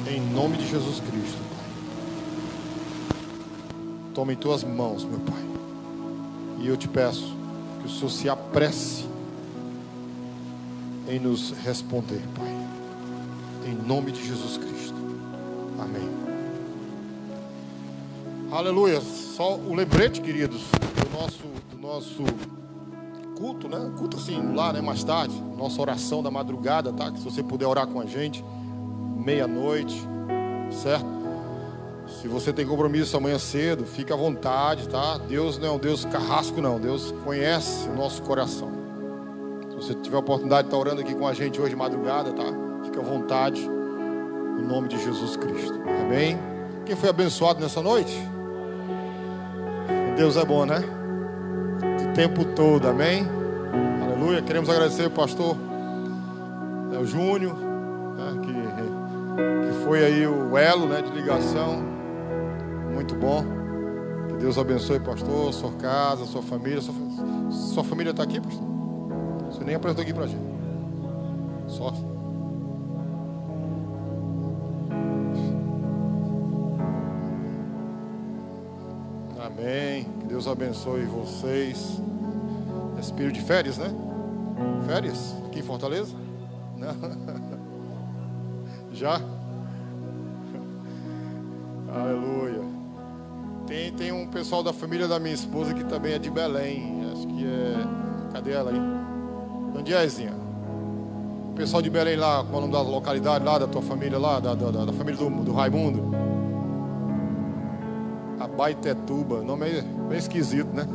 Em nome de Jesus Cristo, Pai. Toma em Tuas mãos, meu Pai. E eu te peço que o Senhor se apresse em nos responder, Pai. Em nome de Jesus Cristo. Amém. Aleluia. Só o lembrete, queridos, do nosso culto, né? Culto assim, lá, né? Mais tarde. Nossa oração da madrugada, tá? Que se você puder orar com a gente, meia-noite, certo? Se você tem compromisso amanhã cedo, fica à vontade, tá? Deus não é um Deus carrasco, não. Deus conhece o nosso coração. Se você tiver a oportunidade de estar orando aqui com a gente hoje de madrugada, tá? Fica à vontade, em nome de Jesus Cristo. Amém? Quem foi abençoado nessa noite? Deus é bom, né? O tempo todo, amém? Aleluia. Queremos agradecer ao pastor Júnior, né, que foi aí o elo, né, de ligação. Muito bom. Que Deus abençoe, pastor, sua casa, sua família. Sua família está aqui, pastor? Você nem apresentou aqui pra gente. Só. Amém. Que Deus abençoe vocês. Esse período de férias, né? Férias? Aqui em Fortaleza? Não. Já? Aleluia. Tem um pessoal da família da minha esposa que também é de Belém. Acho que é... Cadê ela aí? Onde é, Zinha? O pessoal de Belém lá, qual é o nome da localidade lá, da tua família lá, da família do Raimundo? Abaetetuba, nome é bem esquisito, né?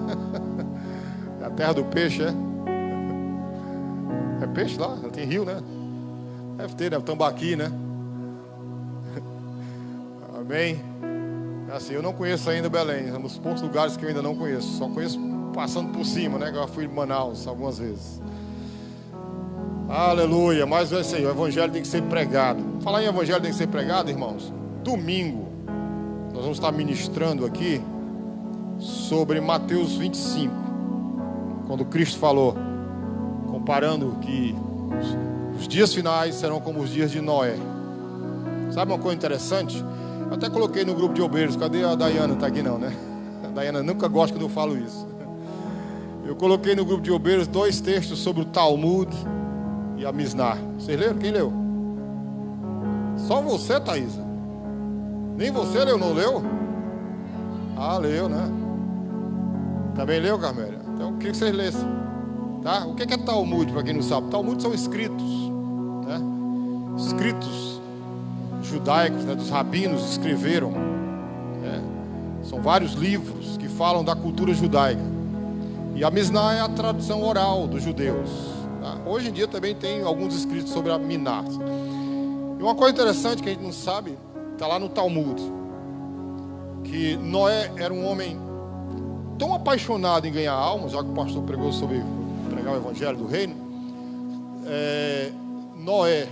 É a terra do peixe, é? É peixe lá? Tem rio, né? Deve ter, né? O tambaqui, né? Amém? Assim, eu não conheço ainda Belém, é um dos poucos lugares que eu ainda não conheço. Só conheço passando por cima, né? Que eu fui em Manaus algumas vezes. Aleluia, mas é assim, o evangelho tem que ser pregado. Falar em evangelho tem que ser pregado, irmãos. Domingo, nós vamos estar ministrando aqui sobre Mateus 25. Quando Cristo falou, comparando que os dias finais serão como os dias de Noé. Sabe uma coisa interessante? Eu até coloquei no grupo de obreiros. Cadê a Dayana? Está aqui não, né? A Dayana nunca gosta quando eu falo isso. Eu coloquei no grupo de obreiros 2 textos sobre o Talmud e a Misná. Vocês leram? Quem leu? Só você, Thaisa. Nem você leu, não leu? Ah, leu, né? Também leu, Carmélia? Então eu queria que vocês lessem, tá? O que é Talmud, para quem não sabe? Talmud são escritos, né? Escritos judaicos, né? Dos rabinos escreveram, né? São vários livros que falam da cultura judaica. E a Misná é a tradição oral dos judeus, tá? Hoje em dia também tem alguns escritos sobre a Miná. E uma coisa interessante que a gente não sabe, está lá no Talmud, que Noé era um homem tão apaixonado em ganhar almas, já que o pastor pregou sobre pregar o evangelho do reino. Noé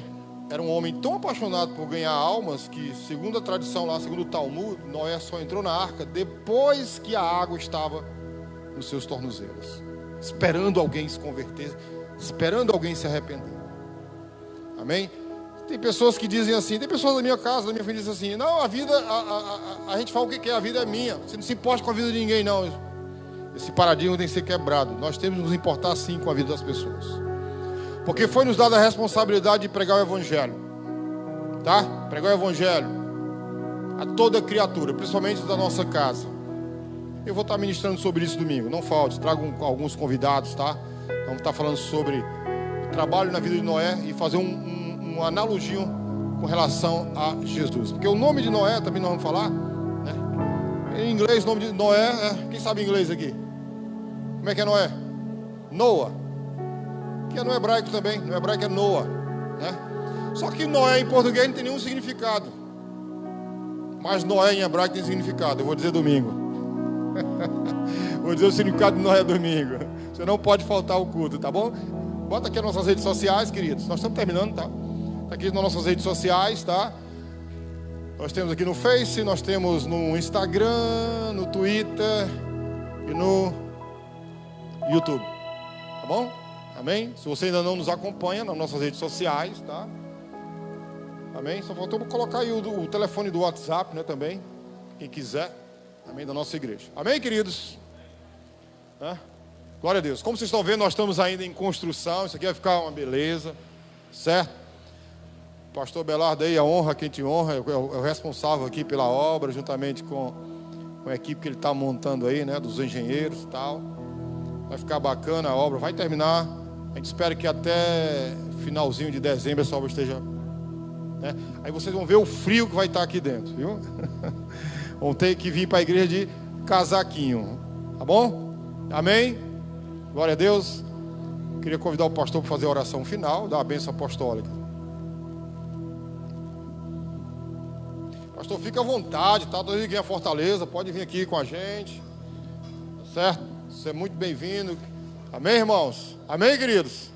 era um homem tão apaixonado por ganhar almas que, segundo a tradição lá, segundo o Talmud, Noé só entrou na arca depois que a água estava nos seus tornozelos, esperando alguém se converter, esperando alguém se arrepender. Amém? Tem pessoas que dizem assim, tem pessoas da minha casa, da minha família, dizem assim, não, a vida, a gente fala o que é, a vida é minha, você não se importa com a vida de ninguém, não. Esse paradigma tem que ser quebrado. Nós temos que nos importar sim com a vida das pessoas, porque foi nos dada a responsabilidade de pregar o evangelho, tá? Pregar o evangelho a toda criatura, principalmente da nossa casa. Eu vou estar ministrando sobre isso domingo, não falte, trago alguns convidados, tá? Vamos estar falando sobre o trabalho na vida de Noé e fazer uma analogia com relação a Jesus, porque o nome de Noé também nós vamos falar, né? Em inglês o nome de Noé quem sabe inglês aqui? Como é que é Noé? Noah, que é no hebraico também, no hebraico é Noah, né? Só que Noé em português não tem nenhum significado, mas Noé em hebraico tem significado. Eu vou dizer domingo. Vou dizer o significado de Noé domingo. Você não pode faltar o culto, tá bom? Bota aqui as nossas redes sociais, queridos. Nós estamos terminando, tá? Tá aqui nas nossas redes sociais, tá? Nós temos aqui no Face, nós temos no Instagram, no Twitter e no YouTube, tá bom? Amém? Se você ainda não nos acompanha nas nossas redes sociais, tá? Amém? Só faltou colocar aí o telefone do WhatsApp, né, também, quem quiser, amém, da nossa igreja. Amém, queridos? Glória a Deus. Como vocês estão vendo, nós estamos ainda em construção. Isso aqui vai ficar uma beleza, certo? Pastor Belardo aí, a honra, quem te honra, é o responsável aqui pela obra, juntamente com a equipe que ele está montando aí, né, dos engenheiros e tal. Vai ficar bacana a obra, vai terminar. A gente espera que até finalzinho de dezembro essa obra esteja, né? Aí vocês vão ver o frio que vai estar aqui dentro, viu? Vão ter que vir para a igreja de casaquinho, tá bom? Amém? Glória a Deus. Queria convidar o pastor para fazer a oração final, dar a bênção apostólica. Pastor, fica à vontade, tá? Todo mundo aqui em Fortaleza, pode vir aqui com a gente, certo? Você é muito bem-vindo. Amém, irmãos? Amém, queridos?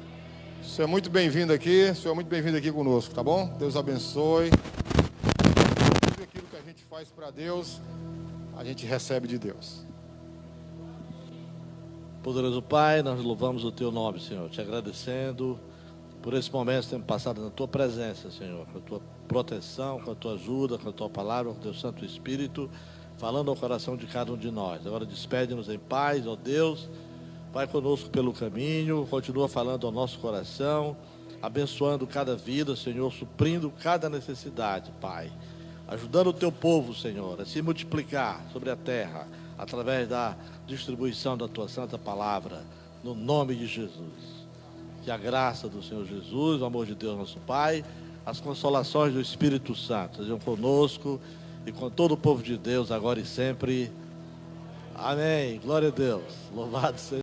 Você é muito bem-vindo aqui, o senhor é muito bem-vindo aqui conosco, tá bom? Deus abençoe. Tudo aquilo que a gente faz para Deus, a gente recebe de Deus. Poderoso Pai, nós louvamos o Teu nome, Senhor, te agradecendo por esse momento que temos passado na Tua presença, Senhor, com a Tua proteção, com a Tua ajuda, com a Tua palavra, com o Teu Santo Espírito, falando ao coração de cada um de nós. Agora despede-nos em paz, ó Deus, vai conosco pelo caminho, continua falando ao nosso coração, abençoando cada vida, Senhor, suprindo cada necessidade, Pai, ajudando o Teu povo, Senhor, a se multiplicar sobre a terra, através da distribuição da Tua Santa Palavra, no nome de Jesus. Que a graça do Senhor Jesus, o amor de Deus nosso Pai, as consolações do Espírito Santo sejam conosco e com todo o povo de Deus, agora e sempre. Amém. Glória a Deus. Louvado seja